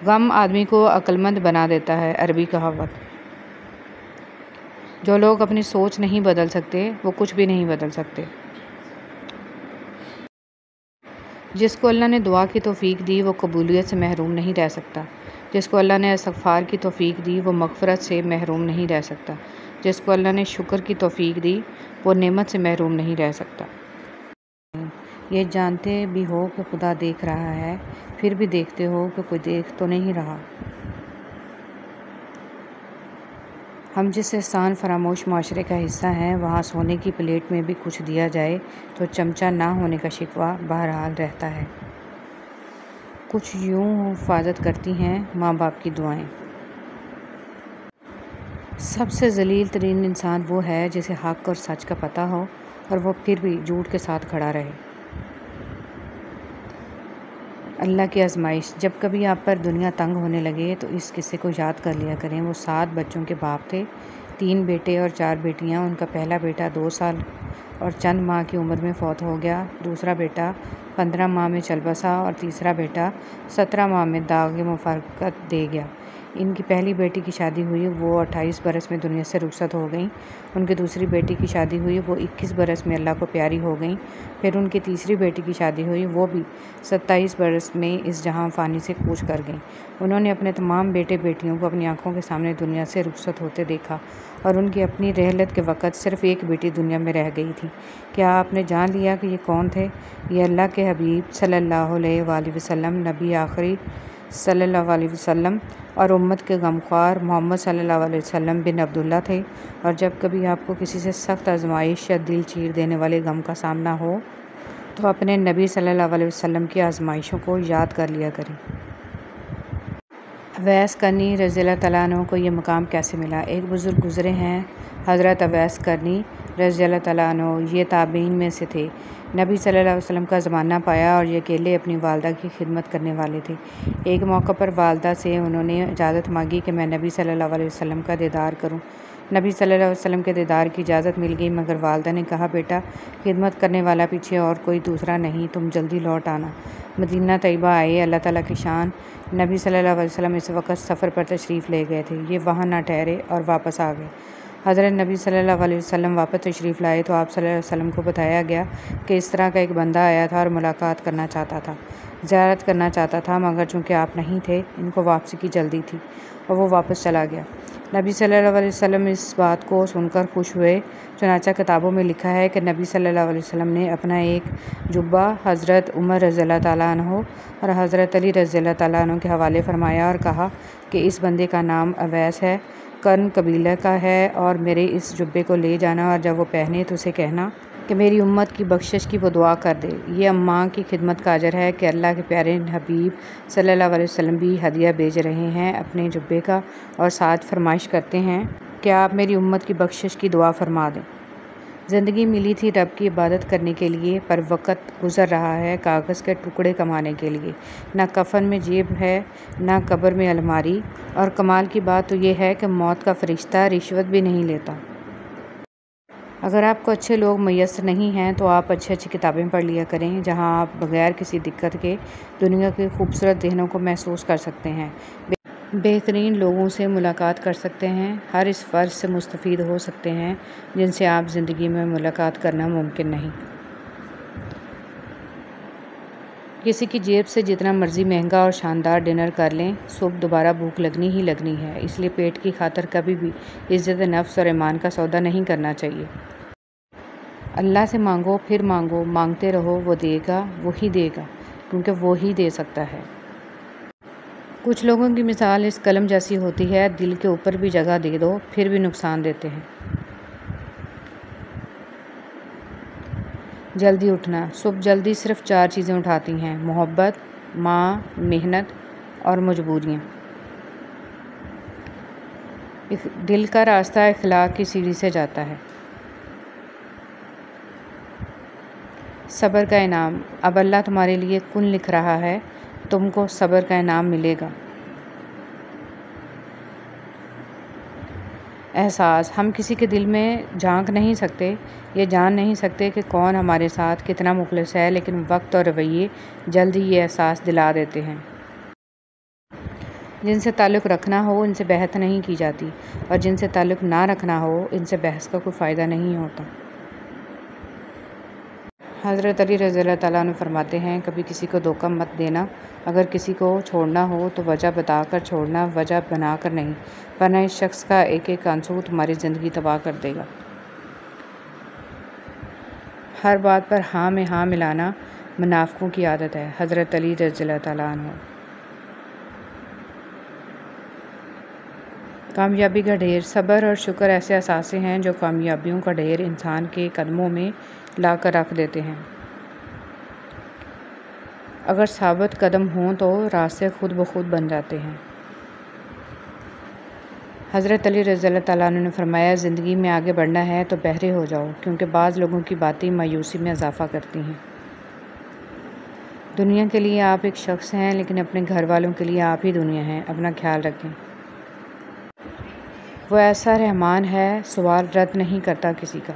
غم آدمی کو عقل مند بنا دیتا ہے۔ عربی کہاوت۔ جو لوگ اپنی سوچ نہیں بدل سکتے وہ کچھ بھی نہیں بدل سکتے۔ جس کو اللہ نے دعا کی توفیق دی وہ قبولیت سے محروم نہیں رہ سکتا۔ جس کو اللہ نے استغفار کی توفیق دی وہ مغفرت سے محروم نہیں رہ سکتا۔ جس کو اللہ نے شکر کی توفیق دی وہ نعمت سے محروم نہیں رہ سکتا۔ یہ جانتے بھی ہو کہ خدا دیکھ رہا ہے، پھر بھی دیکھتے ہو کہ کوئی دیکھ تو نہیں رہا۔ ہم جس احسان فراموش معاشرے کا حصہ ہیں، وہاں سونے کی پلیٹ میں بھی کچھ دیا جائے تو چمچہ نہ ہونے کا شکوہ بہرحال رہتا ہے۔ کچھ یوں حفاظت کرتی ہیں ماں باپ کی دعائیں۔ سب سے ذلیل ترین انسان وہ ہے جسے حق اور سچ کا پتہ ہو اور وہ پھر بھی جھوٹ کے ساتھ کھڑا رہے۔ اللہ کی آزمائش۔ جب کبھی آپ پر دنیا تنگ ہونے لگے تو اس قصے کو یاد کر لیا کریں۔ وہ 7 بچوں کے باپ تھے، 3 بیٹے اور 4 بیٹیاں۔ ان کا پہلا بیٹا 2 سال اور چند ماہ کی عمر میں فوت ہو گیا، دوسرا بیٹا 15 ماہ میں چل بسا، اور تیسرا بیٹا 17 ماہ میں داغ مفارقت دے گیا۔ ان کی پہلی بیٹی کی شادی ہوئی، وہ 28 برس میں دنیا سے رخصت ہو گئیں۔ ان کی دوسری بیٹی کی شادی ہوئی، وہ 21 برس میں اللہ کو پیاری ہو گئیں۔ پھر ان کی تیسری بیٹی کی شادی ہوئی، وہ بھی 27 برس میں اس جہاں فانی سے کوچ کر گئیں۔ انہوں نے اپنے تمام بیٹے بیٹیوں کو اپنی آنکھوں کے سامنے دنیا سے رخصت ہوتے دیکھا، اور ان کی اپنی رحلت کے وقت صرف ایک بیٹی دنیا میں رہ گئی تھی۔ کیا آپ نے جان لیا کہ یہ کون تھے؟ یہ اللہ کے حبیب صلی اللہ علیہ وآلہ وسلم، نبی آخری صلی اللہ علیہ وسلم اور امت کے غمخوار محمد صلی اللہ علیہ وسلم بن عبداللہ تھے۔ اور جب کبھی آپ کو کسی سے سخت آزمائش یا دل چیر دینے والے غم کا سامنا ہو تو اپنے نبی صلی اللہ علیہ وسلم کی آزمائشوں کو یاد کر لیا کریں۔ اویس کرنی رضی اللہ تعالیٰ عنہ کو یہ مقام کیسے ملا؟ ایک بزرگ گزرے ہیں، حضرت اویس کرنی رضی اللہ تعالیٰ عنہ۔ یہ تابعین میں سے تھے۔ نبی صلی اللہ علیہ وسلم کا زمانہ پایا اور یہ اکیلے اپنی والدہ کی خدمت کرنے والے تھے۔ ایک موقع پر والدہ سے انہوں نے اجازت مانگی کہ میں نبی صلی اللہ علیہ وسلم کا دیدار کروں۔ نبی صلی اللہ علیہ وسلم کے دیدار کی اجازت مل گئی، مگر والدہ نے کہا، بیٹا، خدمت کرنے والا پیچھے اور کوئی دوسرا نہیں، تم جلدی لوٹ آنا۔ مدینہ طیبہ آئے۔ اللہ تعالیٰ کی شان، نبی صلی اللہ علیہ وسلم اس وقت سفر پر تشریف لے گئے تھے۔ یہ وہاں نہ ٹھہرے اور واپس آ گئے۔ حضرت نبی صلی اللہ علیہ وسلم واپس تشریف لائے تو آپ صلی اللہ علیہ وسلم کو بتایا گیا کہ اس طرح کا ایک بندہ آیا تھا اور ملاقات کرنا چاہتا تھا، زیارت کرنا چاہتا تھا، مگر چونکہ آپ نہیں تھے، ان کو واپسی کی جلدی تھی اور وہ واپس چلا گیا۔ نبی صلی اللہ علیہ وسلم اس بات کو سن کر خوش ہوئے۔ چنانچہ کتابوں میں لکھا ہے کہ نبی صلی اللہ علیہ وسلم نے اپنا ایک جبہ حضرت عمر رضی اللہ تعالیٰ عنہ اور حضرت علی رضی اللہ تعالیٰ عنہ کے حوالے فرمایا اور کہا کہ اس بندے کا نام اویس ہے، کرن قبیلہ کا ہے، اور میرے اس جبے کو لے جانا، اور جب وہ پہنے تو اسے کہنا کہ میری امت کی بخشش کی وہ دعا کر دے۔ یہ اماں کی خدمت کا اجر ہے کہ اللہ کے پیارے حبیب صلی اللہ علیہ وسلم بھی ہدیہ بھیج رہے ہیں اپنے جبے کا، اور ساتھ فرمائش کرتے ہیں کہ آپ میری امت کی بخشش کی دعا فرما دیں۔ زندگی ملی تھی رب کی عبادت کرنے کے لیے، پر وقت گزر رہا ہے کاغذ کے ٹکڑے کمانے کے لیے۔ نہ کفن میں جیب ہے، نہ قبر میں الماری، اور کمال کی بات تو یہ ہے کہ موت کا فرشتہ رشوت بھی نہیں لیتا۔ اگر آپ کو اچھے لوگ میسر نہیں ہیں تو آپ اچھی کتابیں پڑھ لیا کریں، جہاں آپ بغیر کسی دقت کے دنیا کے خوبصورت ذہنوں کو محسوس کر سکتے ہیں، بہترین لوگوں سے ملاقات کر سکتے ہیں، ہر اس فرض سے مستفید ہو سکتے ہیں جن سے آپ زندگی میں ملاقات کرنا ممکن نہیں۔ کسی کی جیب سے جتنا مرضی مہنگا اور شاندار ڈنر کر لیں، صبح دوبارہ بھوک لگنی ہی لگنی ہے۔ اس لیے پیٹ کی خاطر کبھی بھی عزت نفس اور ایمان کا سودا نہیں کرنا چاہیے۔ اللہ سے مانگو، پھر مانگو، مانگتے رہو، وہ دے گا، وہی دے گا، کیونکہ وہی دے سکتا ہے۔ کچھ لوگوں کی مثال اس قلم جیسی ہوتی ہے، دل کے اوپر بھی جگہ دے دو پھر بھی نقصان دیتے ہیں۔ جلدی اٹھنا۔ صبح جلدی صرف 4 چیزیں اٹھاتی ہیں: محبت، ماں، محنت اور مجبوریاں۔ دل کا راستہ اخلاق کی سیڑھی سے جاتا ہے۔ صبر کا انعام۔ اب اللہ تمہارے لیے کن لکھ رہا ہے، تم کو صبر کا انعام ملے گا۔ احساس۔ ہم کسی کے دل میں جھانک نہیں سکتے، یہ جان نہیں سکتے کہ کون ہمارے ساتھ کتنا مخلص ہے، لیکن وقت اور رویے جلد ہی یہ احساس دلا دیتے ہیں۔ جن سے تعلق رکھنا ہو ان سے بحث نہیں کی جاتی، اور جن سے تعلق نہ رکھنا ہو ان سے بحث کا کوئی فائدہ نہیں ہوتا۔ حضرت علی رضی اللہ تعالیٰ عنہ فرماتے ہیں، کبھی کسی کو دھوکہ مت دینا، اگر کسی کو چھوڑنا ہو تو وجہ بتا کر چھوڑنا، وجہ بنا کر نہیں، ورنہ اس شخص کا ایک ایک آنسو تمہاری زندگی تباہ کر دے گا۔ ہر بات پر ہاں میں ہاں ملانا منافقوں کی عادت ہے۔ حضرت علی رضی اللہ تعالیٰ عنہ۔ کامیابی کا ڈھیر۔ صبر اور شکر ایسے اثاثے ہیں جو کامیابیوں کا ڈھیر انسان کے قدموں میں لا کر رکھ دیتے ہیں۔ اگر ثابت قدم ہوں تو راستے خود بخود بن جاتے ہیں۔ حضرت علی رضی اللہ تعالیٰ عنہ نے فرمایا، زندگی میں آگے بڑھنا ہے تو بہرے ہو جاؤ، کیونکہ بعض لوگوں کی باتیں مایوسی میں اضافہ کرتی ہیں۔ دنیا کے لیے آپ ایک شخص ہیں، لیکن اپنے گھر والوں کے لیے آپ ہی دنیا ہیں، اپنا خیال رکھیں۔ وہ ایسا رحمان ہے، سوال رد نہیں کرتا کسی کا۔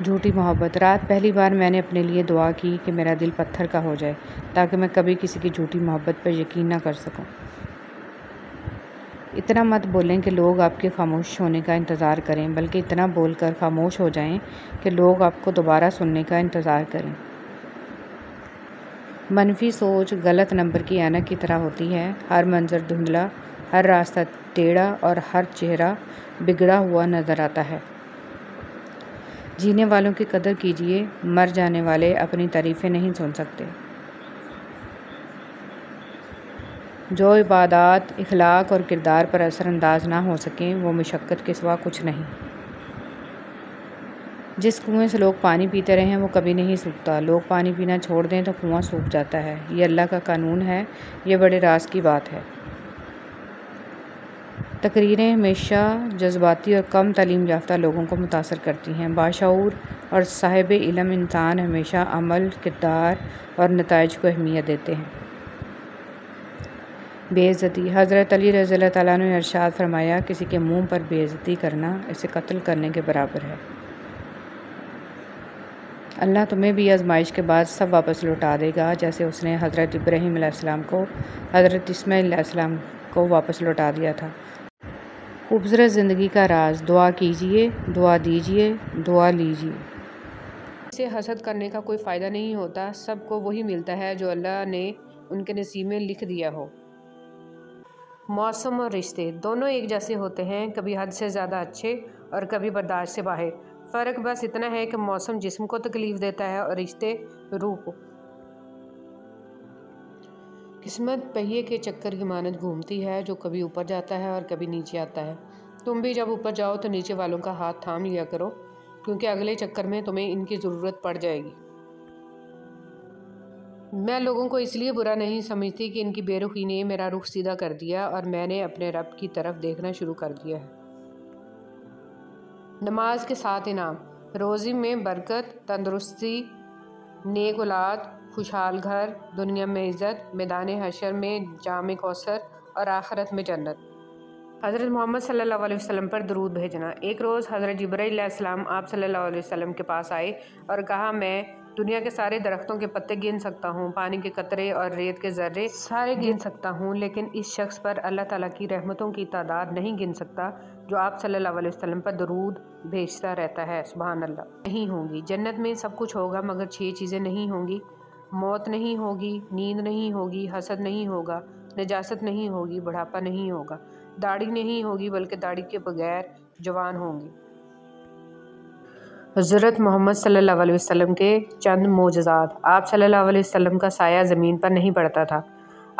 جھوٹی محبت۔ رات پہلی بار میں نے اپنے لیے دعا کی کہ میرا دل پتھر کا ہو جائے، تاکہ میں کبھی کسی کی جھوٹی محبت پر یقین نہ کر سکوں۔ اتنا مت بولیں کہ لوگ آپ کے خاموش ہونے کا انتظار کریں، بلکہ اتنا بول کر خاموش ہو جائیں کہ لوگ آپ کو دوبارہ سننے کا انتظار کریں۔ منفی سوچ غلط نمبر کی اینک کی طرح ہوتی ہے، ہر منظر دھندلا، ہر راستہ ٹیڑھا اور ہر چہرہ بگڑا ہوا نظر آتا ہے۔ جینے والوں کی قدر کیجیے، مر جانے والے اپنی تعریفیں نہیں سن سکتے۔ جو عبادات، اخلاق اور کردار پر اثر انداز نہ ہو سکیں وہ مشقت کے سوا کچھ نہیں۔ جس کنویں سے لوگ پانی پیتے رہیں وہ کبھی نہیں سوکھتا، لوگ پانی پینا چھوڑ دیں تو کنواں سوکھ جاتا ہے۔ یہ اللہ کا قانون ہے، یہ بڑے راز کی بات ہے۔ تقریریں ہمیشہ جذباتی اور کم تعلیم یافتہ لوگوں کو متاثر کرتی ہیں۔ باشعور اور صاحب علم انسان ہمیشہ عمل، کردار اور نتائج کو اہمیت دیتے ہیں۔ بے عزتی۔ حضرت علی رضی اللہ تعالیٰ عنہ نے ارشاد فرمایا، کسی کے منہ پر بے عزتی کرنا اسے قتل کرنے کے برابر ہے۔ اللہ تمہیں بھی آزمائش کے بعد سب واپس لوٹا دے گا، جیسے اس نے حضرت ابراہیم علیہ السلام کو حضرت اسماعیل علیہ السلام کو واپس لوٹا دیا تھا۔ خوبصورت زندگی کا راز۔ دعا کیجیے، دعا دیجیے، دعا لیجیے۔ اسے حسد کرنے کا کوئی فائدہ نہیں ہوتا، سب کو وہی ملتا ہے جو اللہ نے ان کے نصیب میں لکھ دیا ہو۔ موسم اور رشتے دونوں ایک جیسے ہوتے ہیں، کبھی حد سے زیادہ اچھے اور کبھی برداشت سے باہر۔ فرق بس اتنا ہے کہ موسم جسم کو تکلیف دیتا ہے اور رشتے روح کو۔ قسمت پہیے کے چکر کی مانند گھومتی ہے، جو کبھی اوپر جاتا ہے اور کبھی نیچے آتا ہے۔ تم بھی جب اوپر جاؤ تو نیچے والوں کا ہاتھ تھام لیا کرو، کیونکہ اگلے چکر میں تمہیں ان کی ضرورت پڑ جائے گی۔ میں لوگوں کو اس لیے برا نہیں سمجھتی کہ ان کی بے رخی نے میرا رخ سیدھا کر دیا اور میں نے اپنے رب کی طرف دیکھنا شروع کر دیا ہے۔ نماز کے 7 انعام۔ روزی میں برکت، تندرستی، نیک اولاد، خوشحال گھر، دنیا میں عزت، میدان حشر میں جام کوثر اور آخرت میں جنت۔ حضرت محمد صلی اللہ علیہ وسلم پر درود بھیجنا۔ ایک روز حضرت جبرائیل علیہ السلام آپ صلی اللہ علیہ وسلم کے پاس آئے اور کہا، میں دنیا کے سارے درختوں کے پتے گن سکتا ہوں، پانی کے قطرے اور ریت کے ذرے سارے گن سکتا ہوں، لیکن اس شخص پر اللہ تعالیٰ کی رحمتوں کی تعداد نہیں گن سکتا جو آپ صلی اللہ علیہ وسلم پر درود بھیجتا رہتا ہے۔ سبحان اللہ۔ نہیں ہوں گی جنت میں سب کچھ ہوگا مگر 6 چیزیں نہیں ہوں گی۔ موت نہیں ہوگی، نیند نہیں ہوگی، حسد نہیں ہوگا، نجاست نہیں ہوگی، بڑھاپا نہیں ہوگا، داڑھی نہیں ہوگی بلکہ داڑھی کے بغیر جوان ہوں گے۔ حضرت محمد صلی اللہ علیہ وسلم کے چند معجزات۔ آپ صلی اللہ علیہ وسلم کا سایہ زمین پر نہیں پڑتا تھا۔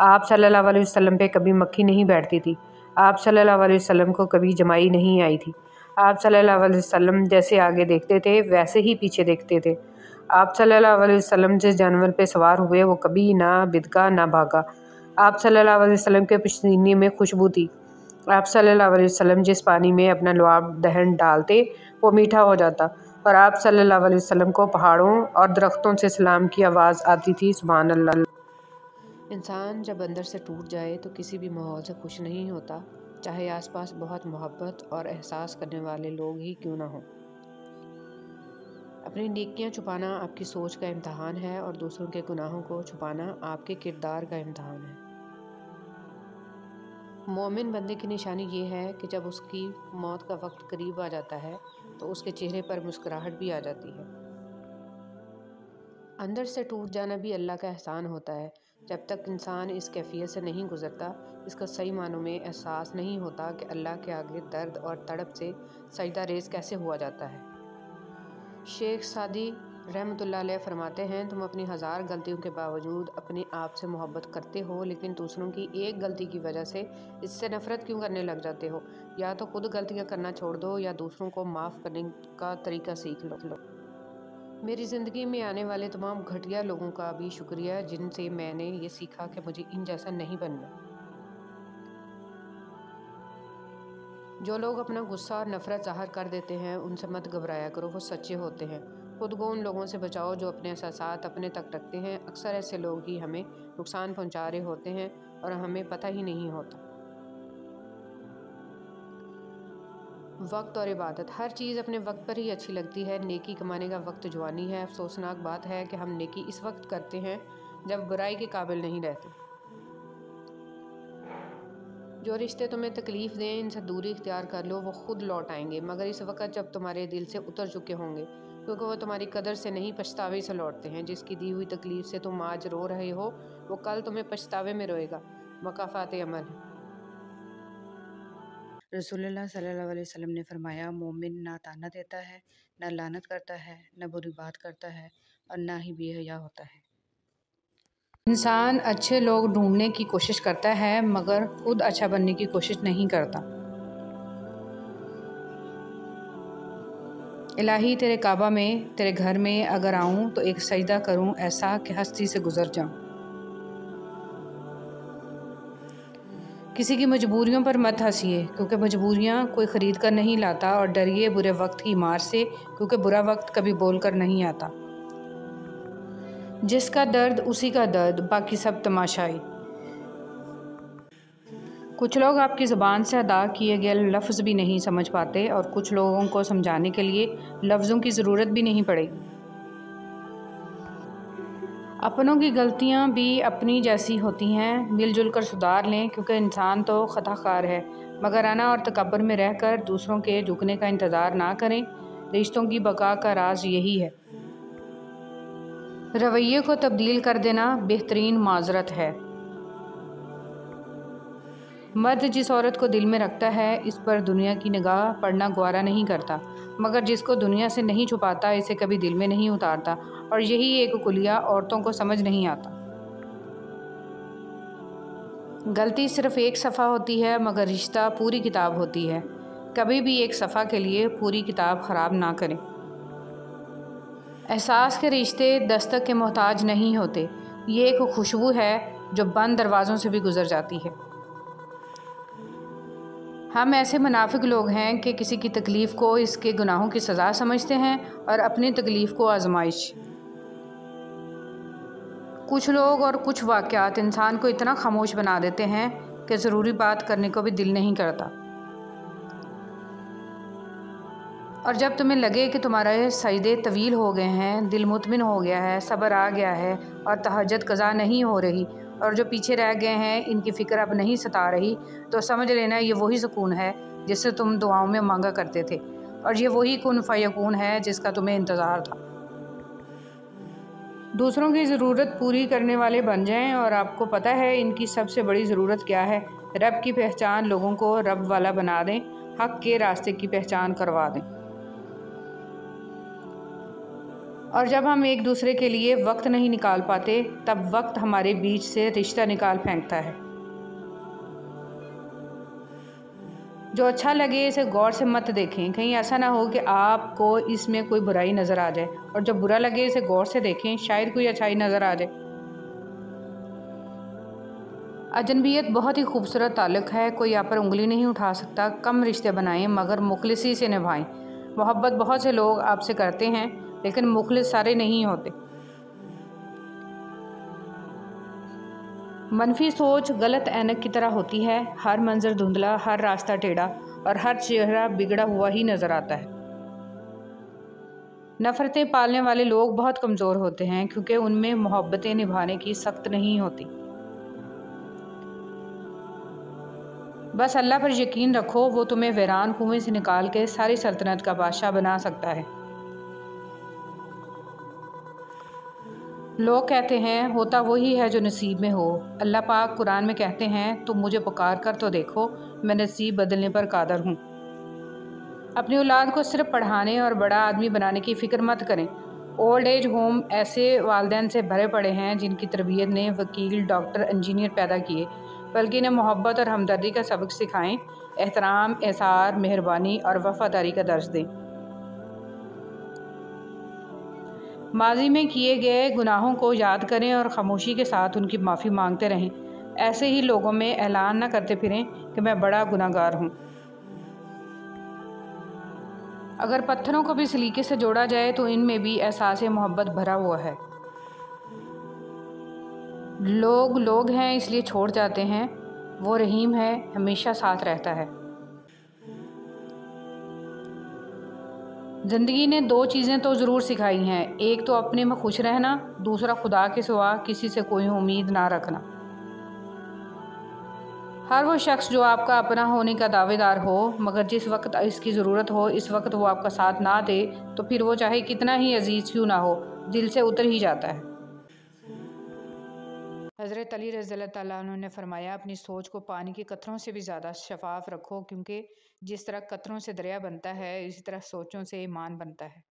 آپ صلی اللہ علیہ وسلم پہ کبھی مکھی نہیں بیٹھتی تھی۔ آپ صلی اللہ علیہ وسلم کو کبھی جمائی نہیں آئی تھی۔ آپ صلی اللہ علیہ وسلم جیسے آگے دیکھتے تھے ویسے ہی پیچھے دیکھتے تھے۔ آپ صلی اللہ علیہ وسلم جس جانور پہ سوار ہوئے وہ کبھی نہ بدکا نہ بھاگا۔ آپ صلی اللہ علیہ وسلم کے پسینے میں خوشبو تھی۔ آپ صلی اللہ علیہ وسلم جس پانی میں اپنا لعاب دہن ڈالتے وہ میٹھا ہو جاتا، اور آپ صلی اللہ علیہ وسلم کو پہاڑوں اور درختوں سے سلام کی آواز آتی تھی۔ سبحان اللہ۔ انسان جب اندر سے ٹوٹ جائے تو کسی بھی ماحول سے خوش نہیں ہوتا، چاہے آس پاس بہت محبت اور احساس کرنے والے لوگ ہی کیوں نہ ہوں۔ اپنی نیکیاں چھپانا آپ کی سوچ کا امتحان ہے اور دوسروں کے گناہوں کو چھپانا آپ کے کردار کا امتحان ہے۔ مومن بندے کی نشانی یہ ہے کہ جب اس کی موت کا وقت قریب آ جاتا ہے تو اس کے چہرے پر مسکراہٹ بھی آ جاتی ہے۔ اندر سے ٹوٹ جانا بھی اللہ کا احسان ہوتا ہے۔ جب تک انسان اس کیفیت سے نہیں گزرتا، اس کا صحیح معنوں میں احساس نہیں ہوتا کہ اللہ کے آگے درد اور تڑپ سے سجدہ ریز کیسے ہوا جاتا ہے۔ شیخ سعدی رحمۃ اللہ علیہ فرماتے ہیں، تم اپنی 1000 غلطیوں کے باوجود اپنے آپ سے محبت کرتے ہو، لیکن دوسروں کی ایک غلطی کی وجہ سے اس سے نفرت کیوں کرنے لگ جاتے ہو؟ یا تو خود غلطیاں کرنا چھوڑ دو یا دوسروں کو معاف کرنے کا طریقہ سیکھ لو۔ میری زندگی میں آنے والے تمام گھٹیا لوگوں کا بھی شکریہ جن سے میں نے یہ سیکھا کہ مجھے ان جیسا نہیں بننا۔ جو لوگ اپنا غصہ اور نفرت ظاہر کر دیتے ہیں ان سے مت گھبرایا کرو، وہ سچے ہوتے ہیں۔ خود کو ان لوگوں سے بچاؤ جو اپنے احساسات اپنے تک رکھتے ہیں۔ اکثر ایسے لوگ ہی ہمیں نقصان پہنچا رہے ہوتے ہیں اور ہمیں پتہ ہی نہیں ہوتا۔ وقت اور عبادت، ہر چیز اپنے وقت پر ہی اچھی لگتی ہے۔ نیکی کمانے کا وقت جوانی ہے۔ افسوسناک بات ہے کہ ہم نیکی اس وقت کرتے ہیں جب برائی کے قابل نہیں رہتے۔ جو رشتے تمہیں تکلیف دیں ان سے دوری اختیار کر لو، وہ خود لوٹ آئیں گے، مگر اس وقت جب تمہارے دل سے اتر چکے ہوں گے، کیونکہ وہ تمہاری قدر سے نہیں پچھتاوے سے لوٹتے ہیں۔ جس کی دی ہوئی تکلیف سے تم آج رو رہے ہو وہ کل تمہیں پچھتاوے میں روئے گا۔ مکافات عمل ہے۔ رسول اللہ صلی اللہ علیہ وسلم نے فرمایا، مومن نہ طعنہ دیتا ہے، نہ لعنت کرتا ہے، نہ بری بات کرتا ہے اور نہ ہی بے حیا ہوتا ہے۔ انسان اچھے لوگ ڈھونڈنے کی کوشش کرتا ہے مگر خود اچھا بننے کی کوشش نہیں کرتا۔ الہی تیرے کعبہ میں، تیرے گھر میں اگر آؤں تو ایک سجدہ کروں ایسا کہ ہستی سے گزر جاؤں۔ کسی کی مجبوریوں پر مت ہنسیے کیونکہ مجبوریاں کوئی خرید کر نہیں لاتا، اور ڈریے برے وقت کی مار سے کیونکہ برا وقت کبھی بول کر نہیں آتا۔ جس کا درد اسی کا درد، باقی سب تماشائی۔ کچھ لوگ آپ کی زبان سے ادا کیے گئے لفظ بھی نہیں سمجھ پاتے اور کچھ لوگوں کو سمجھانے کے لیے لفظوں کی ضرورت بھی نہیں پڑے۔ اپنوں کی غلطیاں بھی اپنی جیسی ہوتی ہیں، مل جل کر سدھار لیں کیونکہ انسان تو خطا کار ہے، مگر انا اور تکبر میں رہ کر دوسروں کے جھکنے کا انتظار نہ کریں۔ رشتوں کی بقا کا راز یہی ہے۔ رویے کو تبدیل کر دینا بہترین معذرت ہے۔ مرد جس عورت کو دل میں رکھتا ہے اس پر دنیا کی نگاہ پڑنا گوارا نہیں کرتا، مگر جس کو دنیا سے نہیں چھپاتا اسے کبھی دل میں نہیں اتارتا، اور یہی ایک کلیہ عورتوں کو سمجھ نہیں آتا۔ غلطی صرف ایک صفحہ ہوتی ہے مگر رشتہ پوری کتاب ہوتی ہے۔ کبھی بھی ایک صفحہ کے لیے پوری کتاب خراب نہ کریں۔ احساس کے رشتے دستک کے محتاج نہیں ہوتے، یہ ایک خوشبو ہے جو بند دروازوں سے بھی گزر جاتی ہے۔ ہم ایسے منافق لوگ ہیں کہ کسی کی تکلیف کو اس کے گناہوں کی سزا سمجھتے ہیں اور اپنی تکلیف کو آزمائش۔ کچھ لوگ اور کچھ واقعات انسان کو اتنا خاموش بنا دیتے ہیں کہ ضروری بات کرنے کو بھی دل نہیں کرتا۔ اور جب تمہیں لگے کہ تمہارے سجدے طویل ہو گئے ہیں، دل مطمئن ہو گیا ہے، صبر آ گیا ہے اور تہجد قضا نہیں ہو رہی، اور جو پیچھے رہ گئے ہیں ان کی فکر اب نہیں ستا رہی، تو سمجھ لینا یہ وہی سکون ہے جس سے تم دعاؤں میں مانگا کرتے تھے، اور یہ وہی کن فیکون ہے جس کا تمہیں انتظار تھا۔ دوسروں کی ضرورت پوری کرنے والے بن جائیں، اور آپ کو پتہ ہے ان کی سب سے بڑی ضرورت کیا ہے؟ رب کی پہچان، لوگوں کو رب والا بنا دیں، حق کے راستے کی پہچان کروا دیں۔ اور جب ہم ایک دوسرے کے لیے وقت نہیں نکال پاتے تب وقت ہمارے بیچ سے رشتہ نکال پھینکتا ہے۔ جو اچھا لگے اسے غور سے مت دیکھیں، کہیں ایسا نہ ہو کہ آپ کو اس میں کوئی برائی نظر آ جائے، اور جب برا لگے اسے غور سے دیکھیں، شاید کوئی اچھائی نظر آ جائے۔ اجنبیت بہت ہی خوبصورت تعلق ہے، کوئی آپ پر انگلی نہیں اٹھا سکتا۔ کم رشتے بنائیں مگر مخلصی سے نبھائیں۔ محبت بہت سے لوگ آپ سے کرتے ہیں لیکن مخلص سارے نہیں ہوتے۔ منفی سوچ غلط اینک کی طرح ہوتی ہے، ہر منظر دھندلا، ہر راستہ ٹیڑھا اور ہر چہرہ بگڑا ہوا ہی نظر آتا ہے۔ نفرتیں پالنے والے لوگ بہت کمزور ہوتے ہیں کیونکہ ان میں محبتیں نبھانے کی سخت نہیں ہوتی۔ بس اللہ پر یقین رکھو، وہ تمہیں ویران کنویں سے نکال کے ساری سلطنت کا بادشاہ بنا سکتا ہے۔ لوگ کہتے ہیں ہوتا وہی ہے جو نصیب میں ہو۔ اللہ پاک قرآن میں کہتے ہیں تم مجھے پکار کر تو دیکھو، میں نصیب بدلنے پر قادر ہوں۔ اپنی اولاد کو صرف پڑھانے اور بڑا آدمی بنانے کی فکر مت کریں۔ اولڈ ایج ہوم ایسے والدین سے بھرے پڑے ہیں جن کی تربیت نے وکیل، ڈاکٹر، انجینئر پیدا کیے، بلکہ انہیں محبت اور ہمدردی کا سبق سکھائیں، احترام، احسان، مہربانی اور وفاداری کا درس دیں۔ ماضی میں کیے گئے گناہوں کو یاد کریں اور خاموشی کے ساتھ ان کی معافی مانگتے رہیں۔ ایسے ہی لوگوں میں اعلان نہ کرتے پھریں کہ میں بڑا گناہ گار ہوں۔ اگر پتھروں کو بھی سلیقے سے جوڑا جائے تو ان میں بھی احساس محبت بھرا ہوا ہے۔ لوگ ہیں اس لیے چھوڑ جاتے ہیں، وہ رحیم ہے، ہمیشہ ساتھ رہتا ہے۔ زندگی نے دو چیزیں تو ضرور سکھائی ہیں، ایک تو اپنے میں خوش رہنا، دوسرا خدا کے سوا کسی سے کوئی امید نہ رکھنا۔ ہر وہ شخص جو آپ کا اپنا ہونے کا دعوے دار ہو مگر جس وقت اس کی ضرورت ہو اس وقت وہ آپ کا ساتھ نہ دے تو پھر وہ چاہے کتنا ہی عزیز کیوں نہ ہو دل سے اتر ہی جاتا ہے۔ حضرت علی رضی اللہ تعالیٰ عنہ نے فرمایا اپنی سوچ کو پانی کے قطروں سے بھی زیادہ شفاف رکھو، کیونکہ جس طرح قطروں سے دریا بنتا ہے اسی طرح سوچوں سے ایمان بنتا ہے۔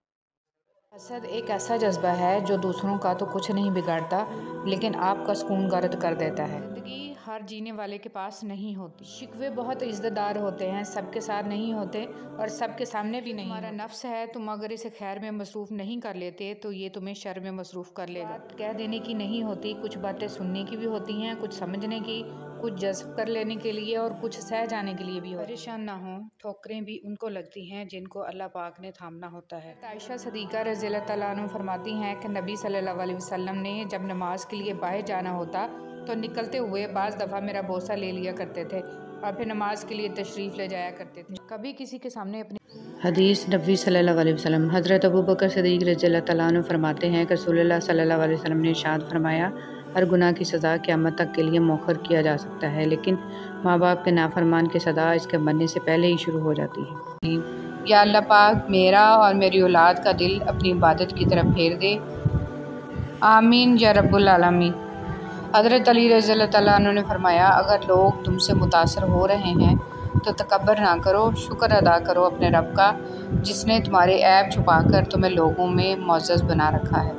حسد ایک ایسا جذبہ ہے جو دوسروں کا تو کچھ نہیں بگاڑتا لیکن آپ کا سکون غارت کر دیتا ہے۔ زندگی ہر جینے والے کے پاس نہیں ہوتی، شکوے بہت عزت دار ہوتے ہیں، سب کے ساتھ نہیں ہوتے اور سب کے سامنے بھی نہیں۔ تمہارا نفس ہے، تم اگر اسے خیر میں مصروف نہیں کر لیتے تو یہ تمہیں شر میں مصروف کر لے گا۔ بات کہہ دینے کی نہیں ہوتی، کچھ باتیں سننے کی بھی ہوتی ہیں، کچھ سمجھنے کی، کچھ جذب کر لینے کے لیے اور کچھ سہ جانے کے لیے بھی۔ پریشان نہ ہوں، ٹھوکریں بھی ان کو لگتی ہیں جن کو اللہ پاک نے تھامنا ہوتا ہے۔ عائشہ صدیقہ رضی اللہ تعالیٰ عنہ فرماتی ہیں کہ نبی صلی اللہ علیہ وسلم نے جب نماز کے لیے باہر جانا ہوتا تو نکلتے ہوئے بعض دفعہ میرا بوسہ لے لیا کرتے تھے اور پھر نماز کے لیے تشریف لے جایا کرتے تھے۔ کبھی کسی کے سامنے اپنی حدیث نبی صلی اللہ علیہ وسلم۔ حضرت ابوبکر صدیق رضی اللہ تعالیٰ عنہ فرماتے ہیں کہ رسول اللہ صلی اللہ علیہ وسلم نے ارشاد فرمایا ہر گناہ کی سزا قیامت تک کے لیے مؤخر کیا جا سکتا ہے، لیکن ماں باپ کے نافرمان کی سزا اس کے بننے سے پہلے ہی شروع ہو جاتی ہے۔ یا اللہ پاک میرا اور میری اولاد کا دل اپنی عبادت کی طرف پھیر دے، آمین یا رب العالمین۔ حضرت علی رضی اللہ تعالیٰ عنہ نے فرمایا اگر لوگ تم سے متاثر ہو رہے ہیں تو تکبر نہ کرو، شکر ادا کرو اپنے رب کا جس نے تمہارے عیب چھپا کر تمہیں لوگوں میں معزز بنا رکھا ہے۔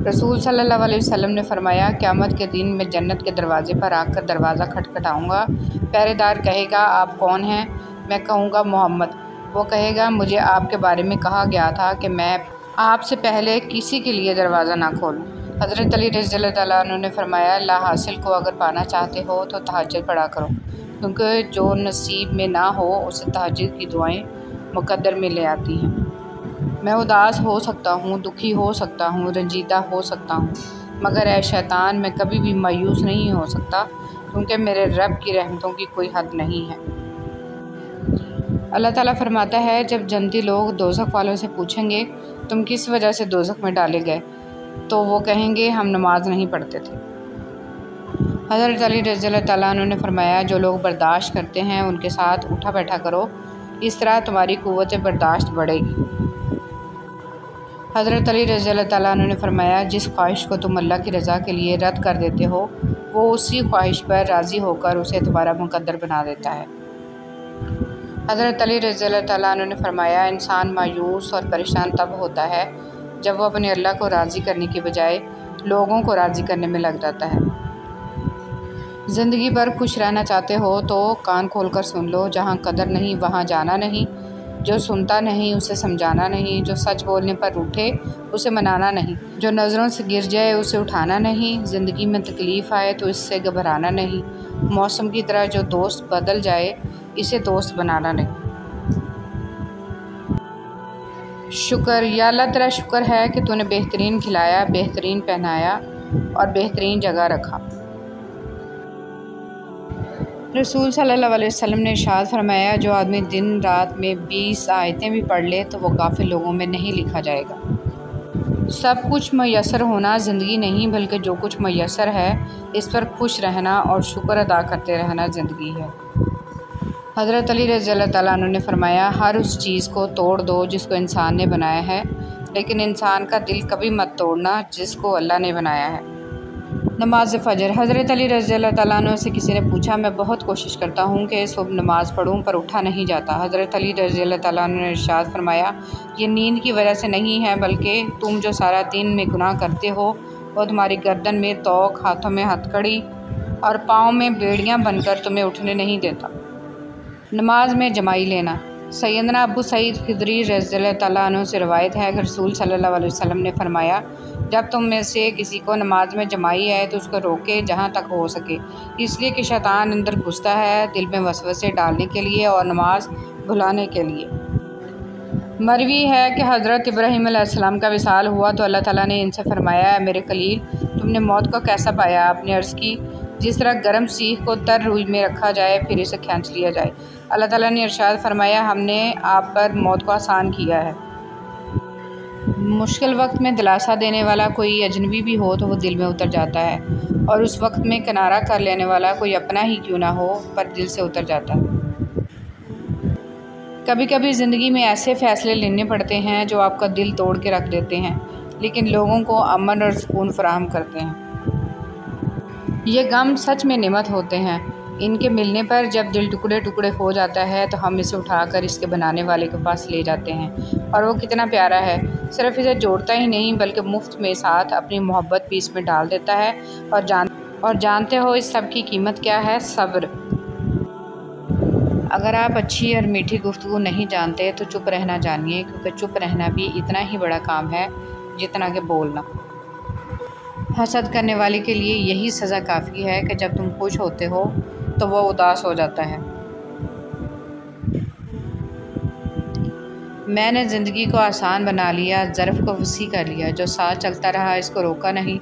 رسول صلی اللہ علیہ وسلم نے فرمایا قیامت کے دن میں جنت کے دروازے پر آ کر دروازہ کھٹکھٹاؤں گا، پہرے دار کہے گا آپ کون ہیں؟ میں کہوں گا محمد۔ وہ کہے گا مجھے آپ کے بارے میں کہا گیا تھا کہ میں آپ سے پہلے کسی کے لیے دروازہ نہ کھولوں۔ حضرت علی رضی اللہ تعالیٰ عنہ نے فرمایا اللہ حاصل کو اگر پانا چاہتے ہو تو تہجد پڑھا کرو، کیونکہ جو نصیب میں نہ ہو اسے تہجد کی دعائیں مقدر میں لے آتی ہیں۔ میں اداس ہو سکتا ہوں، دکھی ہو سکتا ہوں، رنجیدہ ہو سکتا ہوں، مگر اے شیطان میں کبھی بھی مایوس نہیں ہو سکتا کیونکہ میرے رب کی رحمتوں کی کوئی حد نہیں ہے۔ اللہ تعالیٰ فرماتا ہے جب جنتی لوگ دوزخ والوں سے پوچھیں گے تم کس وجہ سے دوزخ میں ڈالے گئے تو وہ کہیں گے ہم نماز نہیں پڑھتے تھے۔ حضرت علی رضی اللہ تعالیٰ عنہ نے فرمایا جو لوگ برداشت کرتے ہیں ان کے ساتھ اٹھا بیٹھا کرو، اس طرح تمہاری قوت برداشت بڑھے گی۔ حضرت علی رضی اللہ تعالیٰ عنہ نے فرمایا جس خواہش کو تم اللہ کی رضا کے لیے رد کر دیتے ہو وہ اسی خواہش پر راضی ہو کر اسے تمہارا مقدر بنا دیتا ہے۔ حضرت علی رضی اللہ تعالیٰ عنہ نے فرمایا انسان مایوس اور پریشان تب ہوتا ہے جب وہ اپنے اللہ کو راضی کرنے کی بجائے لوگوں کو راضی کرنے میں لگ جاتا ہے۔ زندگی بھر خوش رہنا چاہتے ہو تو کان کھول کر سن لو، جہاں قدر نہیں وہاں جانا نہیں، جو سنتا نہیں اسے سمجھانا نہیں، جو سچ بولنے پر روٹھے اسے منانا نہیں، جو نظروں سے گر جائے اسے اٹھانا نہیں، زندگی میں تکلیف آئے تو اس سے گھبرانا نہیں، موسم کی طرح جو دوست بدل جائے اسے دوست بنانا نہیں۔ شکر، یا اللہ تیرا شکر ہے کہ تو نے بہترین کھلایا، بہترین پہنایا اور بہترین جگہ رکھا۔ رسول صلی اللہ علیہ وسلم نے ارشاد فرمایا، جو آدمی دن رات میں 20 آیتیں بھی پڑھ لے تو وہ غافل لوگوں میں نہیں لکھا جائے گا۔ سب کچھ میسر ہونا زندگی نہیں بلکہ جو کچھ میسر ہے اس پر خوش رہنا اور شکر ادا کرتے رہنا زندگی ہے۔ حضرت علی رضی اللہ تعالیٰ عنہ نے فرمایا، ہر اس چیز کو توڑ دو جس کو انسان نے بنایا ہے، لیکن انسان کا دل کبھی مت توڑنا جس کو اللہ نے بنایا ہے۔ نماز فجر۔ حضرت علی رضی اللہ تعالیٰ عنہ سے کسی نے پوچھا، میں بہت کوشش کرتا ہوں کہ صبح نماز پڑھوں پر اٹھا نہیں جاتا۔ حضرت علی رضی اللہ تعالیٰ عنہ نے ارشاد فرمایا، یہ نیند کی وجہ سے نہیں ہے بلکہ تم جو سارا دن میں گناہ کرتے ہو وہ تمہاری گردن میں توق، ہاتھوں میں ہتھکڑی اور پاؤں میں بیڑیاں بن کر تمہیں اٹھنے نہیں دیتا۔ نماز میں جمائی لینا۔ سیدنا ابو سعید خدری رضی اللہ تعالیٰ عنہ سے روایت ہے کہ رسول صلی اللہ علیہ وسلم نے فرمایا، جب تم میں سے کسی کو نماز میں جمائی ہے تو اس کو روکے جہاں تک ہو سکے، اس لیے کہ شیطان اندر گھستا ہے دل میں وسوسے ڈالنے کے لیے اور نماز بھلانے کے لیے۔ مروی ہے کہ حضرت ابراہیم علیہ السلام کا وصال ہوا تو اللہ تعالیٰ نے ان سے فرمایا، اے میرے خلیل، تم نے موت کو کیسا پایا؟ آپ نے عرض کی، جس طرح گرم سیخ کو تر روئی میں رکھا جائے پھر اسے کھینچ لیا جائے۔ اللہ تعالیٰ نے ارشاد فرمایا، ہم نے آپ پر موت کو آسان کیا ہے۔ مشکل وقت میں دلاسا دینے والا کوئی اجنبی بھی ہو تو وہ دل میں اتر جاتا ہے، اور اس وقت میں کنارہ کر لینے والا کوئی اپنا ہی کیوں نہ ہو پر دل سے اتر جاتا ہے۔ کبھی کبھی زندگی میں ایسے فیصلے لینے پڑتے ہیں جو آپ کا دل توڑ کے رکھ دیتے ہیں لیکن لوگوں کو امن اور سکون فراہم کرتے ہیں۔ یہ غم سچ میں نعمت ہوتے ہیں، ان کے ملنے پر جب دل ٹکڑے ٹکڑے ہو جاتا ہے تو ہم اسے اٹھا کر اس کے بنانے والے کے پاس لے جاتے ہیں، اور وہ کتنا پیارا ہے، صرف اسے جوڑتا ہی نہیں بلکہ مفت میں ساتھ اپنی محبت بھی اس میں ڈال دیتا ہے۔ اور جانتے ہو اس سب کی قیمت کیا ہے؟ صبر۔ اگر آپ اچھی اور میٹھی گفتگو نہیں جانتے تو چپ رہنا جانیے، کیونکہ چپ رہنا بھی اتنا ہی بڑا کام ہے جتنا کہ بولنا۔ حسد کرنے والے کے لیے یہی سزا کافی ہے کہ جب تم خوش ہوتے ہو تو وہ اداس ہو جاتا ہے۔ میں نے زندگی کو آسان بنا لیا، ظرف کو وسیع کر لیا، جو ساتھ چلتا رہا اس کو روکا نہیں،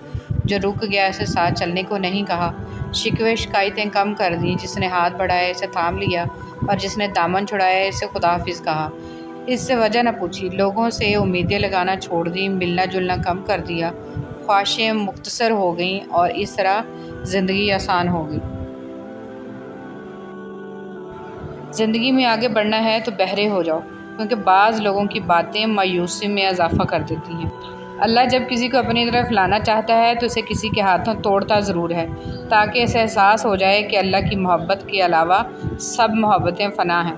جو رک گیا اسے ساتھ چلنے کو نہیں کہا، شکوے شکایتیں کم کر دیں، جس نے ہاتھ بڑھائے اسے تھام لیا اور جس نے دامن چھڑایا اسے خدا حافظ کہا، اس سے وجہ نہ پوچھی، لوگوں سے امیدیں لگانا چھوڑ دیں، ملنا جلنا کم کر دیا، خواہشیں مختصر ہو گئیں اور اس طرح زندگی آسان ہو گئی۔ زندگی میں آگے بڑھنا ہے تو بہرے ہو جاؤ، کیونکہ بعض لوگوں کی باتیں مایوسی میں اضافہ کر دیتی ہیں۔ اللہ جب کسی کو اپنی طرف لانا چاہتا ہے تو اسے کسی کے ہاتھوں توڑتا ضرور ہے، تاکہ اسے احساس ہو جائے کہ اللہ کی محبت کے علاوہ سب محبتیں فنا ہیں۔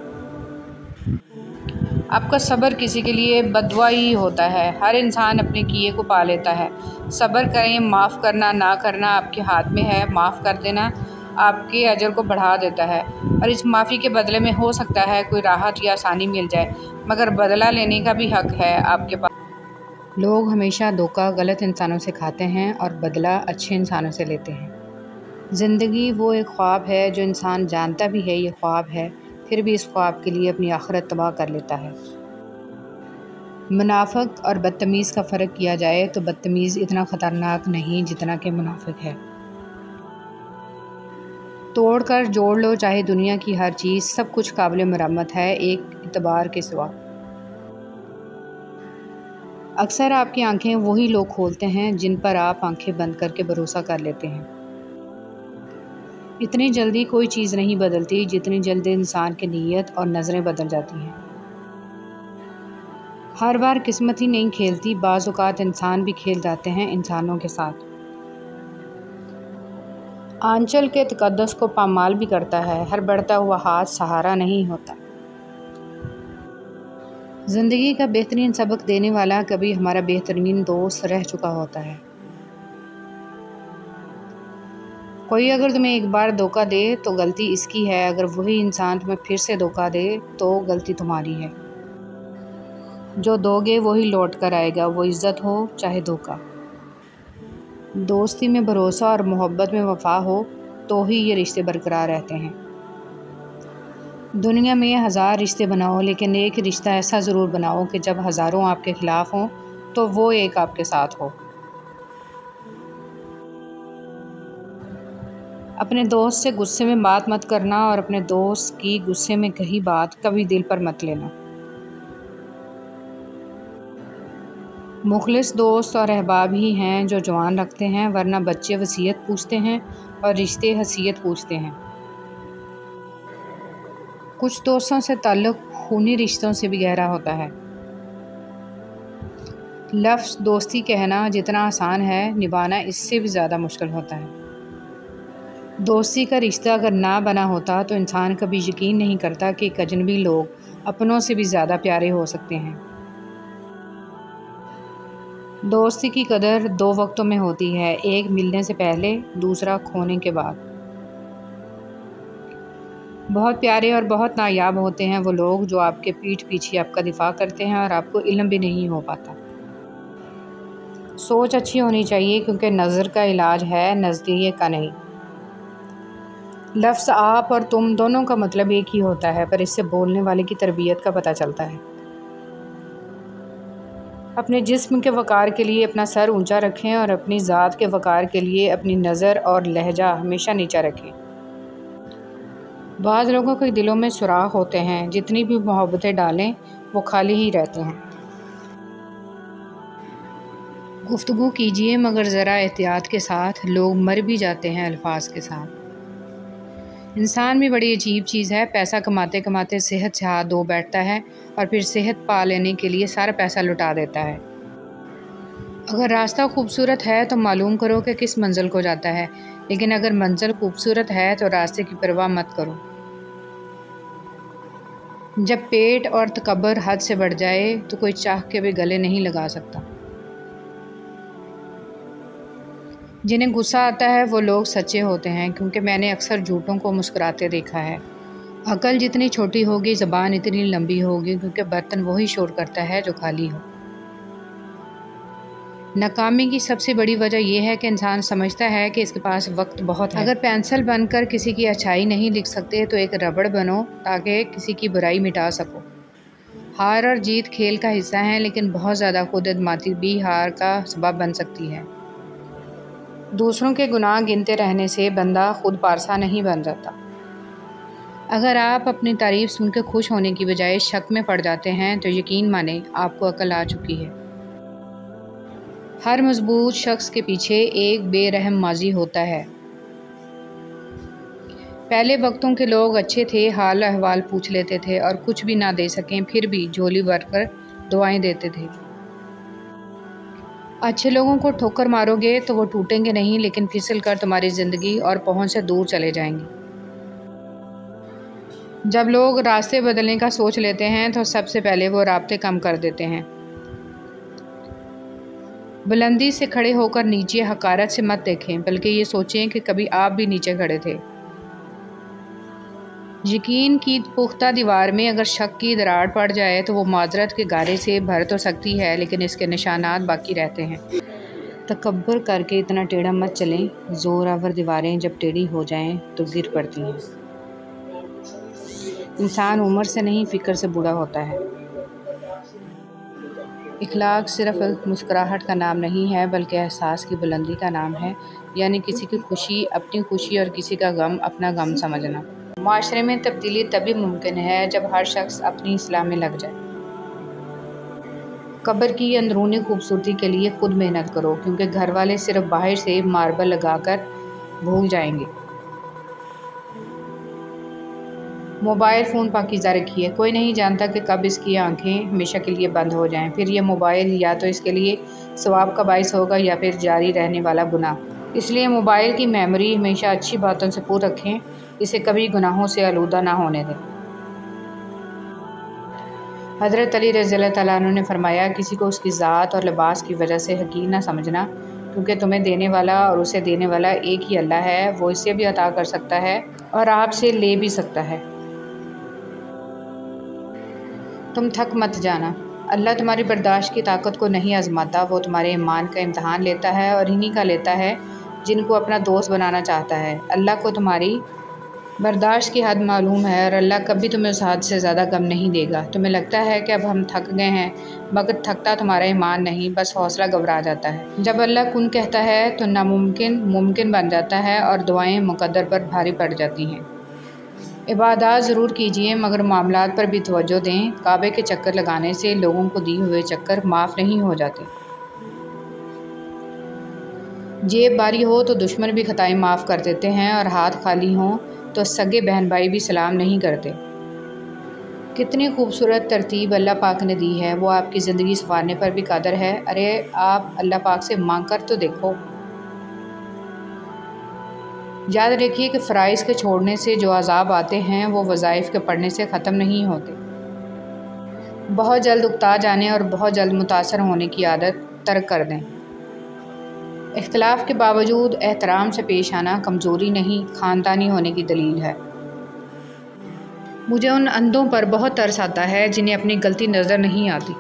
آپ کا صبر کسی کے لیے بددعا ہی ہوتا ہے، ہر انسان اپنے کیے کو پا لیتا ہے۔ صبر کریں، معاف کرنا نہ کرنا آپ کے ہاتھ میں ہے، معاف کر دینا آپ کے اجر کو بڑھا دیتا ہے، اور اس معافی کے بدلے میں ہو سکتا ہے کوئی راحت یا آسانی مل جائے، مگر بدلہ لینے کا بھی حق ہے آپ کے پاس۔ لوگ ہمیشہ دھوکہ غلط انسانوں سے کھاتے ہیں اور بدلہ اچھے انسانوں سے لیتے ہیں۔ زندگی وہ ایک خواب ہے جو انسان جانتا بھی ہے یہ خواب ہے، پھر بھی اس خواب کے لیے اپنی آخرت تباہ کر لیتا ہے۔ منافق اور بدتمیز کا فرق کیا جائے تو بدتمیز اتنا خطرناک نہیں جتنا کہ منافق ہے۔ توڑ کر جوڑ لو چاہے دنیا کی ہر چیز، سب کچھ قابل مرمت ہے ایک اعتبار کے سوا۔ اکثر آپ کی آنکھیں وہی لوگ کھولتے ہیں جن پر آپ آنکھیں بند کر کے بھروسہ کر لیتے ہیں۔ اتنی جلدی کوئی چیز نہیں بدلتی جتنی جلدی انسان کی نیت اور نظریں بدل جاتی ہیں۔ ہر بار قسمت ہی نہیں کھیلتی، بعض اوقات انسان بھی کھیل جاتے ہیں انسانوں کے ساتھ۔ آنچل کے تقدس کو پامال بھی کرتا ہے، ہر بڑھتا ہوا ہاتھ سہارا نہیں ہوتا۔ زندگی کا بہترین سبق دینے والا کبھی ہمارا بہترین دوست رہ چکا ہوتا ہے۔ کوئی اگر تمہیں ایک بار دھوکہ دے تو غلطی اس کی ہے، اگر وہی انسان تمہیں پھر سے دھوکہ دے تو غلطی تمہاری ہے۔ جو دو گے وہی لوٹ کر آئے گا، وہ عزت ہو چاہے دھوکہ۔ دوستی میں بھروسہ اور محبت میں وفا ہو تو ہی یہ رشتے برقرار رہتے ہیں۔ دنیا میں 1000 رشتے بناؤ، لیکن ایک رشتہ ایسا ضرور بناؤ کہ جب ہزاروں آپ کے خلاف ہوں تو وہ ایک آپ کے ساتھ ہو۔ اپنے دوست سے غصے میں بات مت کرنا اور اپنے دوست کی غصے میں کہی بات کبھی دل پر مت لینا۔ مخلص دوست اور احباب ہی ہیں جو جوان رکھتے ہیں، ورنہ بچے وصیت پوچھتے ہیں اور رشتے حیثیت پوچھتے ہیں۔ کچھ دوستوں سے تعلق خونی رشتوں سے بھی گہرا ہوتا ہے۔ لفظ دوستی کہنا جتنا آسان ہے، نبھانا اس سے بھی زیادہ مشکل ہوتا ہے۔ دوستی کا رشتہ اگر نہ بنا ہوتا تو انسان کبھی یقین نہیں کرتا کہ ایک اجنبی لوگ اپنوں سے بھی زیادہ پیارے ہو سکتے ہیں۔ دوستی کی قدر 2 وقتوں میں ہوتی ہے، ایک ملنے سے پہلے، دوسرا کھونے کے بعد۔ بہت پیارے اور بہت نایاب ہوتے ہیں وہ لوگ جو آپ کے پیٹھ پیچھے آپ کا دفاع کرتے ہیں اور آپ کو علم بھی نہیں ہو پاتا۔ سوچ اچھی ہونی چاہیے کیونکہ نظر کا علاج ہے، نزدیکی کا نہیں۔ لفظ آپ اور تم دونوں کا مطلب ایک ہی ہوتا ہے، پر اس سے بولنے والے کی تربیت کا پتہ چلتا ہے۔ اپنے جسم کے وقار کے لیے اپنا سر اونچا رکھیں اور اپنی ذات کے وقار کے لیے اپنی نظر اور لہجہ ہمیشہ نیچا رکھیں۔ بعض لوگوں کے دلوں میں سوراخ ہوتے ہیں، جتنی بھی محبتیں ڈالیں وہ خالی ہی رہتے ہیں۔ گفتگو کیجیے مگر ذرا احتیاط کے ساتھ، لوگ مر بھی جاتے ہیں الفاظ کے ساتھ۔ انسان بھی بڑی عجیب چیز ہے، پیسہ کماتے کماتے صحت سے ہاتھ دھو بیٹھتا ہے اور پھر صحت پا لینے کے لیے سارا پیسہ لٹا دیتا ہے۔ اگر راستہ خوبصورت ہے تو معلوم کرو کہ کس منزل کو جاتا ہے، لیکن اگر منزل خوبصورت ہے تو راستے کی پرواہ مت کرو۔ جب پیٹ اور تکبر حد سے بڑھ جائے تو کوئی چاہ کے بھی گلے نہیں لگا سکتا۔ جنہیں غصہ آتا ہے وہ لوگ سچے ہوتے ہیں، کیونکہ میں نے اکثر جھوٹوں کو مسکراتے دیکھا ہے۔ عقل جتنی چھوٹی ہوگی زبان اتنی لمبی ہوگی، کیونکہ برتن وہی شور کرتا ہے جو خالی ہو۔ ناکامی کی سب سے بڑی وجہ یہ ہے کہ انسان سمجھتا ہے کہ اس کے پاس وقت بہت ہے۔ اگر پینسل بن کر کسی کی اچھائی نہیں لکھ سکتے تو ایک ربڑ بنو تاکہ کسی کی برائی مٹا سکو۔ ہار اور جیت کھیل کا حصہ ہیں، لیکن بہت زیادہ خود اعتمادی بھی ہار کا سبب بن سکتی ہے۔ دوسروں کے گناہ گنتے رہنے سے بندہ خود پارسا نہیں بن جاتا۔ اگر آپ اپنی تعریف سن کے خوش ہونے کی بجائے شک میں پڑ جاتے ہیں تو یقین مانیں آپ کو عقل آ چکی ہے۔ ہر مضبوط شخص کے پیچھے ایک بے رحم ماضی ہوتا ہے۔ پہلے وقتوں کے لوگ اچھے تھے، حال احوال پوچھ لیتے تھے اور کچھ بھی نہ دے سکیں پھر بھی جھولی بھر کر دعائیں دیتے تھے۔ اچھے لوگوں کو ٹھوکر مارو گے تو وہ ٹوٹیں گے نہیں، لیکن پھسل کر تمہاری زندگی اور پہنچ سے دور چلے جائیں گے۔ جب لوگ راستے بدلنے کا سوچ لیتے ہیں تو سب سے پہلے وہ رابطے کم کر دیتے ہیں۔ بلندی سے کھڑے ہو کر نیچے حقارت سے مت دیکھیں، بلکہ یہ سوچیں کہ کبھی آپ بھی نیچے کھڑے تھے۔ یقین کی پختہ دیوار میں اگر شک کی دراڑ پڑ جائے تو وہ معذرت کے گارے سے بھر تو سکتی ہے، لیکن اس کے نشانات باقی رہتے ہیں۔ تکبر کر کے اتنا ٹیڑھا مت چلیں، زور آور دیواریں جب ٹیڑھی ہو جائیں تو گر پڑتی ہیں۔ انسان عمر سے نہیں فکر سے بوڑھا ہوتا ہے۔ اخلاق صرف مسکراہٹ کا نام نہیں ہے بلکہ احساس کی بلندی کا نام ہے، یعنی کسی کی خوشی اپنی خوشی اور کسی کا غم اپنا غم سمجھنا۔ معاشرے میں تبدیلی تبھی ممکن ہے جب ہر شخص اپنی اصلاح میں لگ جائے۔ قبر کی اندرونی خوبصورتی کے لیے خود محنت کرو، کیونکہ گھر والے صرف باہر سے ماربل لگا کر بھول جائیں گے۔ موبائل فون پاکیزہ رکھیے، کوئی نہیں جانتا کہ کب اس کی آنکھیں ہمیشہ کے لیے بند ہو جائیں، پھر یہ موبائل یا تو اس کے لیے ثواب کا باعث ہوگا یا پھر جاری رہنے والا گناہ۔ اس لیے موبائل کی میموری ہمیشہ اچھی باتوں سے پر رکھیں، اسے کبھی گناہوں سے آلودہ نہ ہونے دیں۔ حضرت علی رضی اللہ تعالیٰ عنہ نے فرمایا، کسی کو اس کی ذات اور لباس کی وجہ سے حقیر نہ سمجھنا، کیونکہ تمہیں دینے والا اور اسے دینے والا ایک ہی اللہ ہے، وہ اسے بھی عطا کر سکتا ہے اور آپ سے لے بھی سکتا ہے۔ تم تھک مت جانا، اللہ تمہاری برداشت کی طاقت کو نہیں آزماتا، وہ تمہارے ایمان کا امتحان لیتا ہے اور انہی کا لیتا ہے جن کو اپنا دوست بنانا چاہتا ہے۔ اللہ کو تمہاری برداشت کی حد معلوم ہے اور اللہ کبھی تمہیں اس حد سے زیادہ کم نہیں دے گا۔ تمہیں لگتا ہے کہ اب ہم تھک گئے ہیں، مگر تھکتا تمہارا ایمان نہیں، بس حوصلہ گھبرا جاتا ہے۔ جب اللہ کن کہتا ہے تو ناممکن ممکن بن جاتا ہے اور دعائیں مقدر پر بھاری پڑ جاتی ہیں۔ عبادات ضرور کیجیے مگر معاملات پر بھی توجہ دیں۔ کعبے کے چکر لگانے سے لوگوں کو دیے ہوئے چکر معاف نہیں ہو جاتے۔ جیب باری ہو تو دشمن بھی خطائیں معاف کر دیتے ہیں اور ہاتھ خالی ہوں تو سگے بہن بھائی بھی سلام نہیں کرتے۔ کتنی خوبصورت ترتیب اللہ پاک نے دی ہے، وہ آپ کی زندگی سنوارنے پر بھی قادر ہے۔ ارے آپ اللہ پاک سے مانگ کر تو دیکھو۔ یاد رکھیے کہ فرائض کے چھوڑنے سے جو عذاب آتے ہیں وہ وظائف کے پڑھنے سے ختم نہیں ہوتے۔ بہت جلد اکتا جانے اور بہت جلد متاثر ہونے کی عادت ترک کر دیں۔ اختلاف کے باوجود احترام سے پیش آنا کمزوری نہیں، خاندانی ہونے کی دلیل ہے۔ مجھے ان اندھوں پر بہت ترس آتا ہے جنہیں اپنی غلطی نظر نہیں آتی۔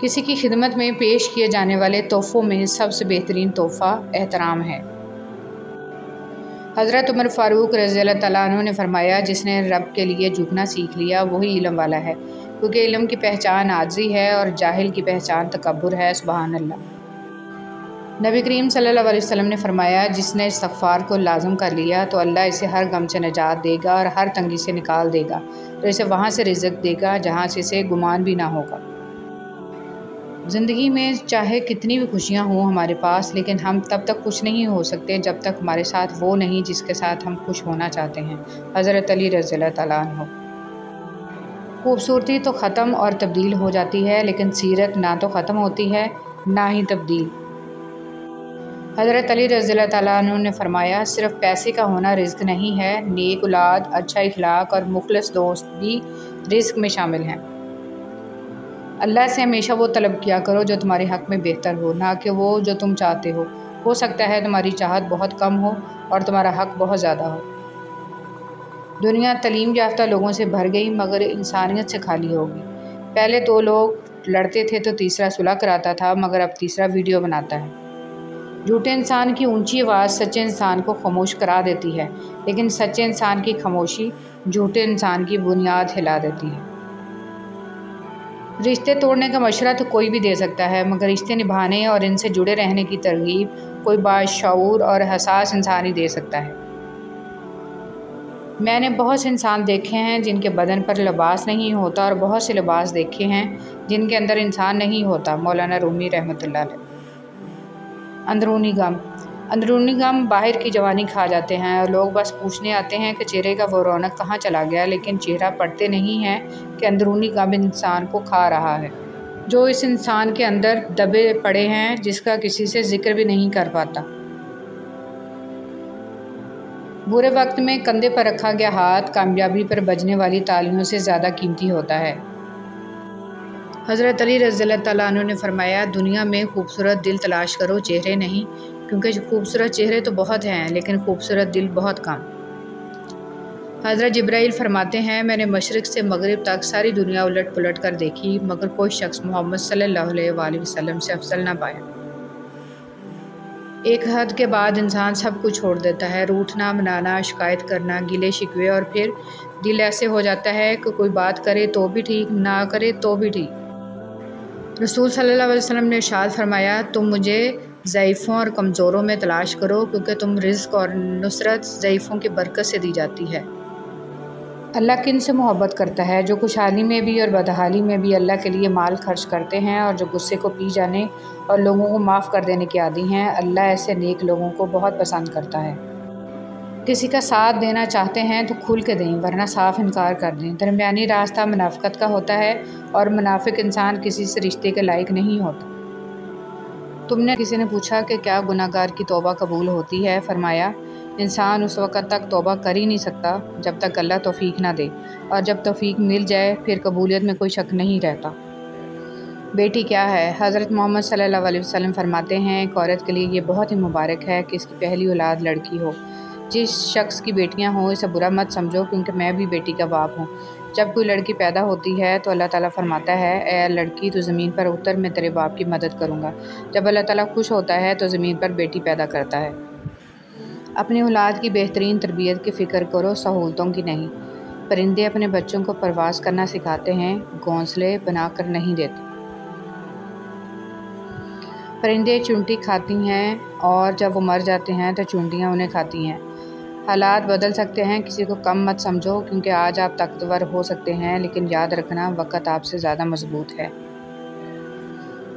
کسی کی خدمت میں پیش کیے جانے والے تحفوں میں سب سے بہترین تحفہ احترام ہے۔ حضرت عمر فاروق رضی اللہ تعالیٰ عنہ نے فرمایا، جس نے رب کے لیے جھکنا سیکھ لیا وہی علم والا ہے، کیونکہ علم کی پہچان عاجزی ہے اور جاہل کی پہچان تکبر ہے۔ سبحان اللہ۔ نبی کریم صلی اللہ علیہ وسلم نے فرمایا، جس نے استغفار کو لازم کر لیا تو اللہ اسے ہر غم سے نجات دے گا اور ہر تنگی سے نکال دے گا، تو اسے وہاں سے رزق دے گا جہاں سے اسے گمان بھی نہ ہوگا۔ زندگی میں چاہے کتنی بھی خوشیاں ہوں ہمارے پاس، لیکن ہم تب تک خوش نہیں ہو سکتے جب تک ہمارے ساتھ وہ نہیں جس کے ساتھ ہم خوش ہونا چاہتے ہیں۔ حضرت علی رضی اللہ تعالیٰ عنہ۔ خوبصورتی تو ختم اور تبدیل ہو جاتی ہے، لیکن سیرت نہ تو ختم ہوتی ہے نہ ہی تبدیل۔ حضرت علی رضی اللہ تعالیٰ عنہ نے فرمایا، صرف پیسے کا ہونا رزق نہیں ہے، نیک اولاد، اچھا اخلاق اور مخلص دوست بھی رزق میں شامل ہیں۔ اللہ سے ہمیشہ وہ طلب کیا کرو جو تمہارے حق میں بہتر ہو، نہ کہ وہ جو تم چاہتے ہو۔ ہو سکتا ہے تمہاری چاہت بہت کم ہو اور تمہارا حق بہت زیادہ ہو۔ دنیا تعلیم یافتہ لوگوں سے بھر گئی مگر انسانیت سے خالی ہوگی۔ پہلے دو لوگ لڑتے تھے تو تیسرا صلح کراتا تھا، مگر اب تیسرا ویڈیو بناتا ہے۔ جھوٹے انسان کی اونچی آواز سچے انسان کو خاموش کرا دیتی ہے، لیکن سچے انسان کی خاموشی جھوٹے انسان کی بنیاد ہلا دیتی ہے۔ رشتے توڑنے کا مشورہ تو کوئی بھی دے سکتا ہے، مگر رشتے نبھانے اور ان سے جڑے رہنے کی ترغیب کوئی باشعور اور حساس انسان ہی دے سکتا ہے۔ میں نے بہت سے انسان دیکھے ہیں جن کے بدن پر لباس نہیں ہوتا اور بہت سے لباس دیکھے ہیں جن کے اندر انسان نہیں ہوتا۔ مولانا رومی رحمۃ اللہ علیہ۔ اندرونی غم باہر کی جوانی کھا جاتے ہیں اور لوگ بس پوچھنے آتے ہیں کہ چہرے کا وہ رونق کہاں چلا گیا، لیکن چہرہ پڑھتے نہیں ہیں کہ اندرونی غم انسان کو کھا رہا ہے، جو اس انسان کے اندر دبے پڑے ہیں، جس کا کسی سے ذکر بھی نہیں کر پاتا۔ برے وقت میں کندھے پر رکھا گیا ہاتھ کامیابی پر بجنے والی تالیوں سے زیادہ قیمتی ہوتا ہے۔ حضرت علی رضی اللہ تعالیٰ عنہ نے فرمایا، دنیا میں خوبصورت دل تلاش کرو، چہرے نہیں، کیونکہ خوبصورت چہرے تو بہت ہیں لیکن خوبصورت دل بہت کم۔ حضرت جبرائیل فرماتے ہیں، میں نے مشرق سے مغرب تک ساری دنیا الٹ پلٹ کر دیکھی مگر کوئی شخص محمد صلی اللہ علیہ وآلہ وسلم سے افضل نہ پایا۔ ایک حد کے بعد انسان سب کچھ چھوڑ دیتا ہے، روٹھنا، منانا، شکایت کرنا، گلے شکوے، اور پھر دل ایسے ہو جاتا ہے کہ کوئی بات کرے تو بھی ٹھیک، نہ کرے تو بھی ٹھیک۔ رسول صلی اللہ علیہ وسلم نے ارشاد فرمایا، تم مجھے ضعیفوں اور کمزوروں میں تلاش کرو، کیونکہ تم رزق اور نصرت ضعیفوں کی برکت سے دی جاتی ہے۔ اللہ کن سے محبت کرتا ہے؟ جو خوشحالی میں بھی اور بدحالی میں بھی اللہ کے لیے مال خرچ کرتے ہیں اور جو غصے کو پی جانے اور لوگوں کو معاف کر دینے کے عادی ہیں۔ اللہ ایسے نیک لوگوں کو بہت پسند کرتا ہے۔ کسی کا ساتھ دینا چاہتے ہیں تو کھل کے دیں، ورنہ صاف انکار کر دیں۔ درمیانی راستہ منافقت کا ہوتا ہے اور منافق انسان کسی سے رشتے کے لائق نہیں ہوتا۔ کسی نے پوچھا کہ کیا گناہ گار کی توبہ قبول ہوتی ہے؟ فرمایا، انسان اس وقت تک توبہ کر ہی نہیں سکتا جب تک اللہ توفیق نہ دے، اور جب توفیق مل جائے پھر قبولیت میں کوئی شک نہیں رہتا۔ بیٹی کیا ہے؟ حضرت محمد صلی اللہ علیہ وسلم فرماتے ہیں، ایک عورت کے لیے یہ بہت ہی مبارک ہے کہ اس کی پہلی اولاد لڑکی ہو۔ جس شخص کی بیٹیاں ہوں اسے برا مت سمجھو، کیونکہ میں بھی بیٹی کا باپ ہوں۔ جب کوئی لڑکی پیدا ہوتی ہے تو اللہ تعالیٰ فرماتا ہے، اے لڑکی تو زمین پر اتر، میں تیرے باپ کی مدد کروں گا۔ جب اللہ تعالیٰ خوش ہوتا ہے تو زمین پر بیٹی پیدا کرتا ہے۔ اپنی اولاد کی بہترین تربیت کی فکر کرو، سہولتوں کی نہیں۔ پرندے اپنے بچوں کو پرواز کرنا سکھاتے ہیں، گھونسلے بنا کر نہیں دیتے۔ پرندے چونٹی کھاتی ہیں اور جب وہ مر جاتے ہیں تو چونٹیاں انہیں کھاتی ہیں۔ حالات بدل سکتے ہیں، کسی کو کم مت سمجھو، کیونکہ آج آپ طاقتور ہو سکتے ہیں لیکن یاد رکھنا وقت آپ سے زیادہ مضبوط ہے۔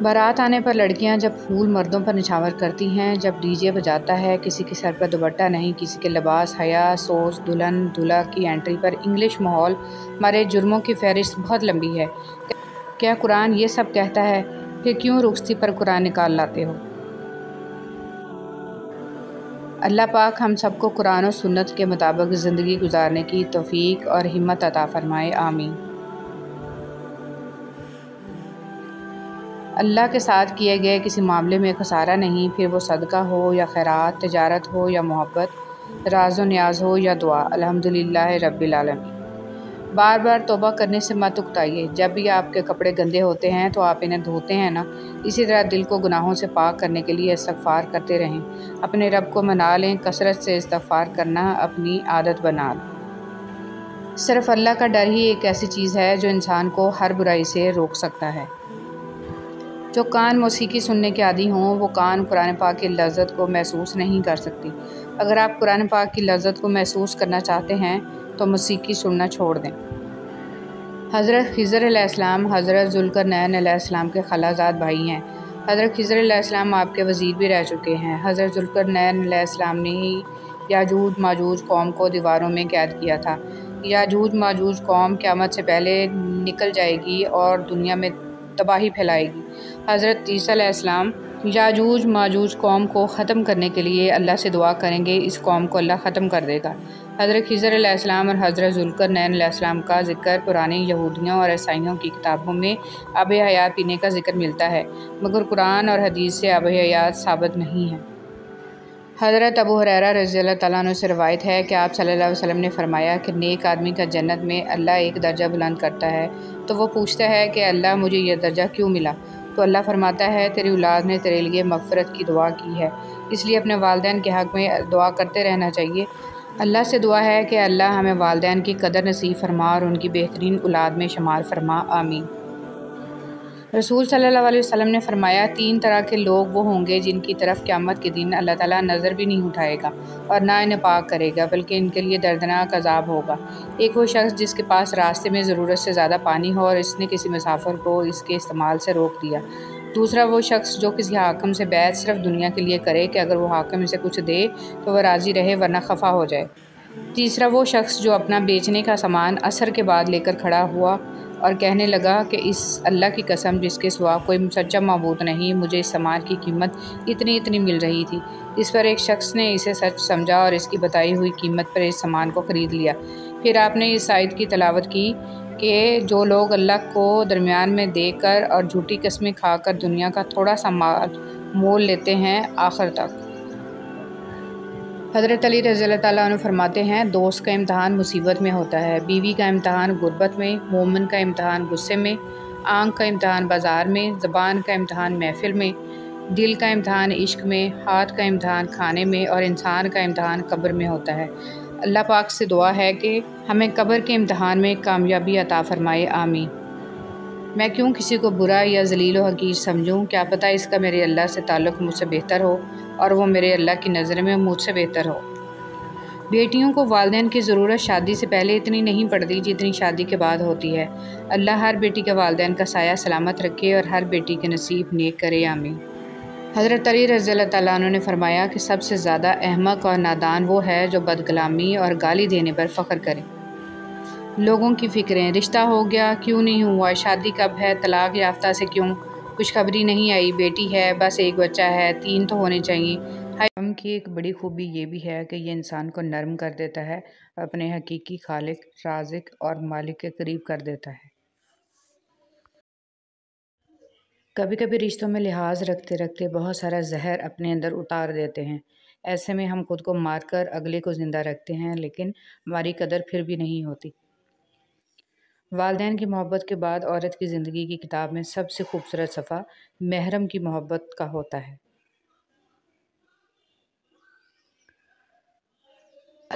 بارات آنے پر لڑکیاں جب پھول مردوں پر نچھاور کرتی ہیں، جب ڈی جے بجاتا ہے، کسی کے سر پر دوپٹہ نہیں، کسی کے لباس، حیا، سوز، دلہن دولہا کی انٹری پر انگلش ماحول، ہمارے جرموں کی فہرست بہت لمبی ہے۔ کیا قرآن یہ سب کہتا ہے؟ پھر کیوں رخصتی پر قرآن نکال لاتے ہو؟ اللہ پاک ہم سب کو قرآن و سنت کے مطابق زندگی گزارنے کی توفیق اور ہمت عطا فرمائے، آمین۔ اللہ کے ساتھ کیے گئے کسی معاملے میں خسارہ نہیں، پھر وہ صدقہ ہو یا خیرات، تجارت ہو یا محبت، راز و نیاز ہو یا دعا، الحمدللہ رب العالمین۔ بار بار توبہ کرنے سے مت اکتائیے۔ جب بھی آپ کے کپڑے گندے ہوتے ہیں تو آپ انہیں دھوتے ہیں نا، اسی طرح دل کو گناہوں سے پاک کرنے کے لیے استغفار کرتے رہیں۔ اپنے رب کو منا لیں، کثرت سے استغفار کرنا اپنی عادت بنا لیں۔ صرف اللہ کا ڈر ہی ایک ایسی چیز ہے جو انسان کو ہر برائی سے روک سکتا ہے۔ جو کان موسیقی سننے کے عادی ہوں، وہ کان قرآن پاک کی لذت کو محسوس نہیں کر سکتی۔ اگر آپ قرآن پاک کی لذت کو محسوس کرنا چاہتے ہیں تو موسیقی سننا چھوڑ دیں۔ حضرت خضر علیہ السلام حضرت ذوالقرنین علیہ السلام کے خالہ زاد بھائی ہیں۔ حضرت خضر علیہ السلام آپ کے وزیر بھی رہ چکے ہیں۔ حضرت ذوالقرنین علیہ السلام نے ہی یاجوج ماجوج قوم کو دیواروں میں قید کیا تھا۔ یاجوج ماجوج قوم قیامت سے پہلے نکل جائے گی اور دنیا میں تباہی پھیلائے گی۔ حضرت عیسیٰ علیہ السلام یاجوج ماجوج قوم کو ختم کرنے کے لیے اللہ سے دعا کریں گے، اس قوم کو اللہ ختم کر دے گا۔ حضرت خضر علیہ السلام اور حضرت ذوالقرنین علیہ السلام کا ذکر پرانی یہودیوں اور عیسائیوں کی کتابوں میں آب حیات پینے کا ذکر ملتا ہے، مگر قرآن اور حدیث سے آب حیات ثابت نہیں ہے۔ حضرت ابو ہریرہ رضی اللہ تعالیٰ عنہ سے روایت ہے کہ آپ صلی اللہ علیہ وسلم نے فرمایا کہ نیک آدمی کا جنت میں اللہ ایک درجہ بلند کرتا ہے تو وہ پوچھتا ہے کہ اللہ مجھے یہ درجہ کیوں ملا؟ تو اللہ فرماتا ہے تیری اولاد نے تیرے لیے مغفرت کی دعا کی ہے، اس لیے اپنے والدین کے حق میں دعا کرتے رہنا چاہیے۔ اللہ سے دعا ہے کہ اللہ ہمیں والدین کی قدر نصیب فرما اور ان کی بہترین اولاد میں شمار فرما، آمین۔ رسول صلی اللہ علیہ وسلم نے فرمایا 3 طرح کے لوگ وہ ہوں گے جن کی طرف قیامت کے دن اللہ تعالیٰ نظر بھی نہیں اٹھائے گا اور نہ انہیں پاک کرے گا، بلکہ ان کے لیے دردناک عذاب ہوگا۔ ایک وہ شخص جس کے پاس راستے میں ضرورت سے زیادہ پانی ہو اور اس نے کسی مسافر کو اس کے استعمال سے روک دیا۔ دوسرا وہ شخص جو کسی حاکم سے بیعت صرف دنیا کے لیے کرے کہ اگر وہ حاکم اسے کچھ دے تو وہ راضی رہے ورنہ خفا ہو جائے۔ تیسرا وہ شخص جو اپنا بیچنے کا سامان عصر کے بعد لے کر کھڑا ہوا اور کہنے لگا کہ اس اللہ کی قسم جس کے سوا کوئی سچا معبود نہیں، مجھے اس سامان کی قیمت اتنی مل رہی تھی۔ اس پر ایک شخص نے اسے سچ سمجھا اور اس کی بتائی ہوئی قیمت پر اس سامان کو خرید لیا۔ پھر آپ نے اس آیت کی تلاوت کی کہ جو لوگ اللہ کو درمیان میں دے کر اور جھوٹی قسمیں کھا کر دنیا کا تھوڑا سا مال مول لیتے ہیں آخر تک۔ حضرت علی رضی اللہ تعالیٰ عنہ فرماتے ہیں دوست کا امتحان مصیبت میں ہوتا ہے، بیوی کا امتحان غربت میں، مومن کا امتحان غصے میں، آنکھ کا امتحان بازار میں، زبان کا امتحان محفل میں، دل کا امتحان عشق میں، ہاتھ کا امتحان کھانے میں اور انسان کا امتحان قبر میں ہوتا ہے۔ اللہ پاک سے دعا ہے کہ ہمیں قبر کے امتحان میں کامیابی عطا فرمائے، آمین۔ میں کیوں کسی کو برا یا ذلیل و حقیر سمجھوں؟ کیا پتہ اس کا میرے اللہ سے تعلق مجھ سے بہتر ہو اور وہ میرے اللہ کی نظر میں مجھ سے بہتر ہو۔ بیٹیوں کو والدین کی ضرورت شادی سے پہلے اتنی نہیں پڑتی جتنی شادی کے بعد ہوتی ہے۔ اللہ ہر بیٹی کے والدین کا سایہ سلامت رکھے اور ہر بیٹی کے نصیب نیک کرے، آمین۔ حضرت علی رضی اللہ تعالیٰ عنہ نے فرمایا کہ سب سے زیادہ احمق اور نادان وہ ہے جو بدکلامی اور گالی دینے پر فخر کرے۔ لوگوں کی فکریں، رشتہ ہو گیا کیوں نہیں ہوا، شادی کب ہے، طلاق یافتہ سے کیوں کچھ خبری نہیں آئی، بیٹی ہے بس ایک بچہ ہے، 3 تو ہونے چاہیے۔ ہم کی ایک بڑی خوبی یہ بھی ہے کہ یہ انسان کو نرم کر دیتا ہے، اپنے حقیقی خالق، رازق اور مالک کے قریب کر دیتا ہے۔ کبھی کبھی رشتوں میں لحاظ رکھتے رکھتے بہت سارا زہر اپنے اندر اتار دیتے ہیں، ایسے میں ہم خود کو مار کر اگلے کو زندہ رکھتے ہیں، لیکن ہماری قدر پھر بھی نہیں ہوتی۔ والدین کی محبت کے بعد عورت کی زندگی کی کتاب میں سب سے خوبصورت صفحہ محرم کی محبت کا ہوتا ہے۔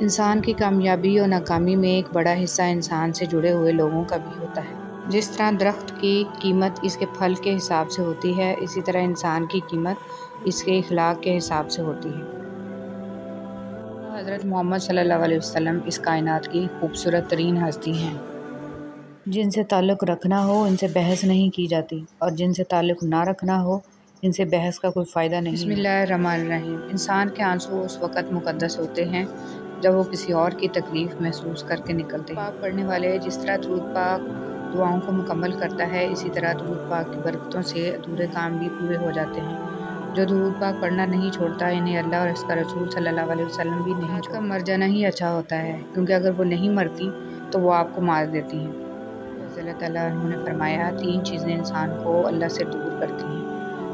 انسان کی کامیابی اور ناکامی میں ایک بڑا حصہ انسان سے جڑے ہوئے لوگوں کا بھی ہوتا ہے۔ جس طرح درخت کی قیمت اس کے پھل کے حساب سے ہوتی ہے، اسی طرح انسان کی قیمت اس کے اخلاق کے حساب سے ہوتی ہے۔ حضرت محمد صلی اللہ علیہ وسلم اس کائنات کی خوبصورت ترین ہستی ہیں۔ جن سے تعلق رکھنا ہو ان سے بحث نہیں کی جاتی، اور جن سے تعلق نہ رکھنا ہو ان سے بحث کا کوئی فائدہ نہیں۔ بسم اللہ الرحمن الرحیم۔ انسان کے آنسو اس وقت مقدس ہوتے ہیں جب وہ کسی اور کی تکلیف محسوس کر کے نکلتے ہیں۔ پاک پڑھنے والے جس طرح درود پاک دعاؤں کو مکمل کرتا ہے، اسی طرح درود پاک کی برکتوں سے ادھورے کام بھی پورے ہو جاتے ہیں۔ جو درود پاک پڑھنا نہیں چھوڑتا، انہیں اللہ اور اس کا رسول صلی اللہ علیہ وسلم بھی نہیں چھوڑتا۔ مر جانا ہی اچھا ہوتا ہے، کیونکہ اگر وہ نہیں مرتی تو وہ آپ کو مار دیتی ہیں۔ اللہ تعالیٰ نے فرمایا، 3 چیزیں انسان کو اللہ سے دور کرتی ہیں: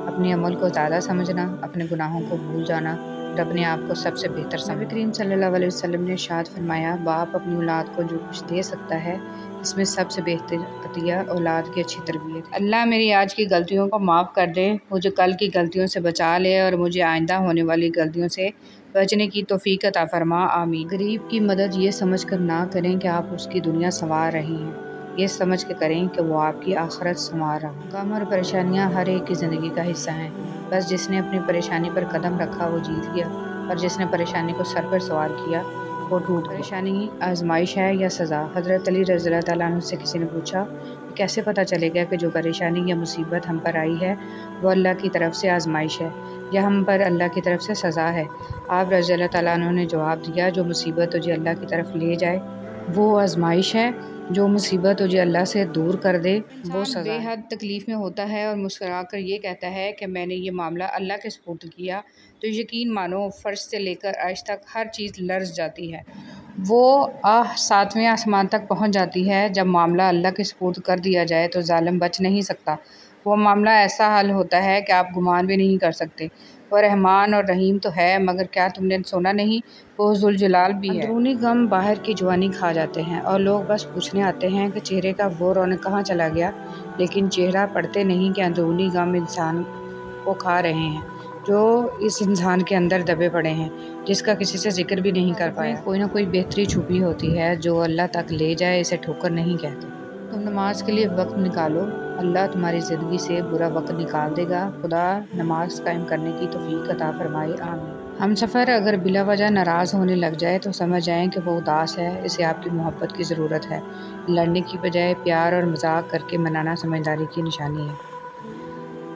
اپنے عمل کو زیادہ سمجھنا، اپنے گناہوں کو بھول جانا، اور اپنے آپ کو سب سے بہتر سمجھنا۔ نبی کریم صلی اللہ علیہ وسلم نے ارشاد فرمایا، باپ اپنی اولاد کو جو کچھ دے سکتا ہے، اس میں سب سے بہتر عطیہ اولاد کی اچھی تربیت۔ اللہ میری آج کی غلطیوں کو معاف کر دے، مجھے کل کی غلطیوں سے بچا لے، اور مجھے آئندہ ہونے والی غلطیوں سے بچنے کی توفیق عطا فرما، آمین۔ غریب کی مدد یہ سمجھ کر نہ کریں کہ آپ اس کی دنیا سنوار رہی ہیں، یہ سمجھ کے کریں کہ وہ آپ کی آخرت سنوار رہا۔ غم اور پریشانیاں ہر ایک کی زندگی کا حصہ ہیں، بس جس نے اپنی پریشانی پر قدم رکھا وہ جیت گیا، اور جس نے پریشانی کو سر پر سوار کیا وہ ٹوٹ گیا۔ پریشانی آزمائش ہے یا سزا؟ حضرت علی رضی اللہ تعالیٰ عنہ سے کسی نے پوچھا، کیسے پتہ چلے گا کہ جو پریشانی یا مصیبت ہم پر آئی ہے وہ اللہ کی طرف سے آزمائش ہے یا ہم پر اللہ کی طرف سے سزا ہے؟ آپ رضی اللہ تعالیٰ عنہ نے جواب دیا، جو مصیبت تجھے اللہ کی طرف لے جائے وہ آزمائش ہے، جو مصیبت تجھے اللہ سے دور کر دے وہ سزا ہے۔ بے حد تکلیف میں ہوتا ہے اور مسکرا کر یہ کہتا ہے کہ میں نے یہ معاملہ اللہ کے سپرد کیا، تو یقین مانو فرش سے لے کر عرش تک ہر چیز لرز جاتی ہے۔ وہ 7ویں آسمان تک پہنچ جاتی ہے۔ جب معاملہ اللہ کے سپرد کر دیا جائے تو ظالم بچ نہیں سکتا۔ وہ معاملہ ایسا حل ہوتا ہے کہ آپ گمان بھی نہیں کر سکتے۔ وہ رحمان اور رحیم تو ہے، مگر کیا تم نے سنا نہیں، وہ ذوالجلال بھی ہے۔ اندرونی غم باہر کی جوانی کھا جاتے ہیں، اور لوگ بس پوچھنے آتے ہیں کہ چہرے کا وہ رونق کہاں چلا گیا، لیکن چہرہ پڑھتے نہیں کہ اندرونی غم انسان کو کھا رہے ہیں، جو اس انسان کے اندر دبے پڑے ہیں، جس کا کسی سے ذکر بھی نہیں کر پایا۔ کوئی نہ کوئی بہتری چھپی ہوتی ہے، جو اللہ تک لے جائے اسے ٹھوکر نہیں کہتے۔ تم نماز کے لیے وقت نکالو، اللہ تمہاری زندگی سے برا وقت نکال دے گا۔ خدا نماز قائم کرنے کی توفیق عطا فرمائے، آمین۔ ہم سفر اگر بلا وجہ ناراض ہونے لگ جائے تو سمجھ جائیں کہ وہ اداس ہے، اسے آپ کی محبت کی ضرورت ہے۔ لڑنے کی بجائے پیار اور مذاق کر کے منانا سمجھداری کی نشانی ہے۔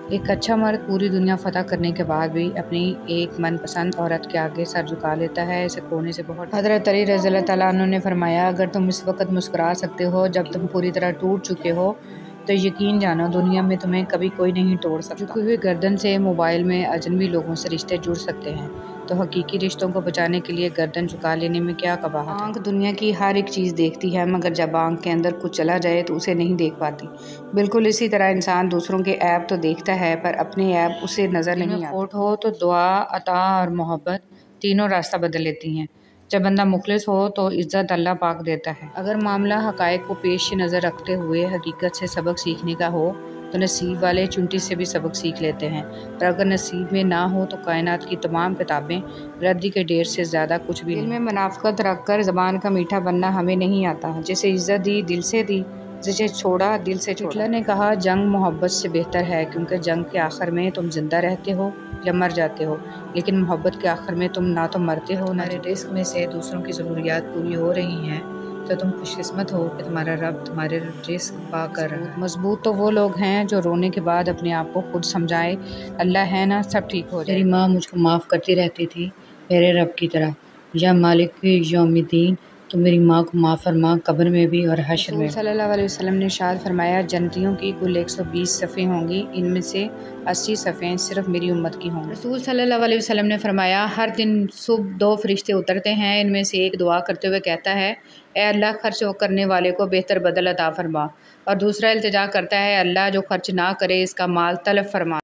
ایک اچھا مرد پوری دنیا فتح کرنے کے بعد بھی اپنی ایک من پسند عورت کے آگے سر جھکا لیتا ہے، اسے کھونے سے بہت۔ حضرت علی رضی اللہ تعالیٰ عنہ نے فرمایا، اگر تم اس وقت مسکرا سکتے ہو جب تم پوری طرح ٹوٹ چکے ہو، تو یقین جانو دنیا میں تمہیں کبھی کوئی نہیں توڑ سکتا۔ جھکی ہوئی گردن سے موبائل میں اجنبی لوگوں سے رشتے جڑ سکتے ہیں، تو حقیقی رشتوں کو بچانے کے لیے گردن جھکا لینے میں کیا قباحت ہے؟ آنکھ دنیا کی ہر ایک چیز دیکھتی ہے، مگر جب آنکھ کے اندر کچھ چلا جائے تو اسے نہیں دیکھ پاتی۔ بالکل اسی طرح انسان دوسروں کے عیب تو دیکھتا ہے، پر اپنے عیب اسے نظر نہیں آتے۔ کھوٹ ہو تو دعا، عطا اور محبت تینوں راستہ بدل لیتی ہیں۔ جب بندہ مخلص ہو تو عزت اللہ پاک دیتا ہے۔ اگر معاملہ حقائق کو پیش نظر رکھتے ہوئے حقیقت سے سبق سیکھنے کا ہو تو نصیب والے چونٹی سے بھی سبق سیکھ لیتے ہیں، اور اگر نصیب میں نہ ہو تو کائنات کی تمام کتابیں ردی کے ڈھیر سے زیادہ کچھ بھی نہیں۔ دل میں منافقت رکھ کر زبان کا میٹھا بننا ہمیں نہیں آتا۔ جسے عزت دی دل سے دی، جسے چھوڑا دل سے چھوڑا۔ ہٹلر نے کہا، جنگ محبت سے بہتر ہے، کیونکہ جنگ کے آخر میں تم زندہ رہتے ہو یا مر جاتے ہو، لیکن محبت کے آخر میں تم نہ تو مرتے ہو نہ رزق میں سے دوسروں کی ضروریات پوری ہو رہی ہیں، تو تم خوش قسمت ہو کہ تمہارا رب تمہارے رزق پا کر رہا ہے۔ مضبوط تو وہ لوگ ہیں جو رونے کے بعد اپنے آپ کو خود سمجھائے، اللہ ہے نا سب ٹھیک ہو جائے۔ میری ماں مجھ کو معاف کرتی رہتی تھی میرے رب کی طرح، یا مالک یوم الدین، تو میری ماں کو معاف فرما، قبر میں بھی اور حشر میں بھی۔ صلی اللہ علیہ وسلم نے ارشاد فرمایا، جنتیوں کی کل 120 صفیں ہوں گی، ان میں سے 80 صفیں صرف میری امت کی ہوں گی۔ رسول صلی اللہ علیہ وسلم نے فرمایا، ہر دن صبح 2 فرشتے اترتے ہیں، ان میں سے ایک دعا کرتے ہوئے کہتا ہے، اے اللہ خرچ کرنے والے کو بہتر بدل عطا فرما، اور دوسرا التجا کرتا ہے، اللہ جو خرچ نہ کرے اس کا مال تلف فرما۔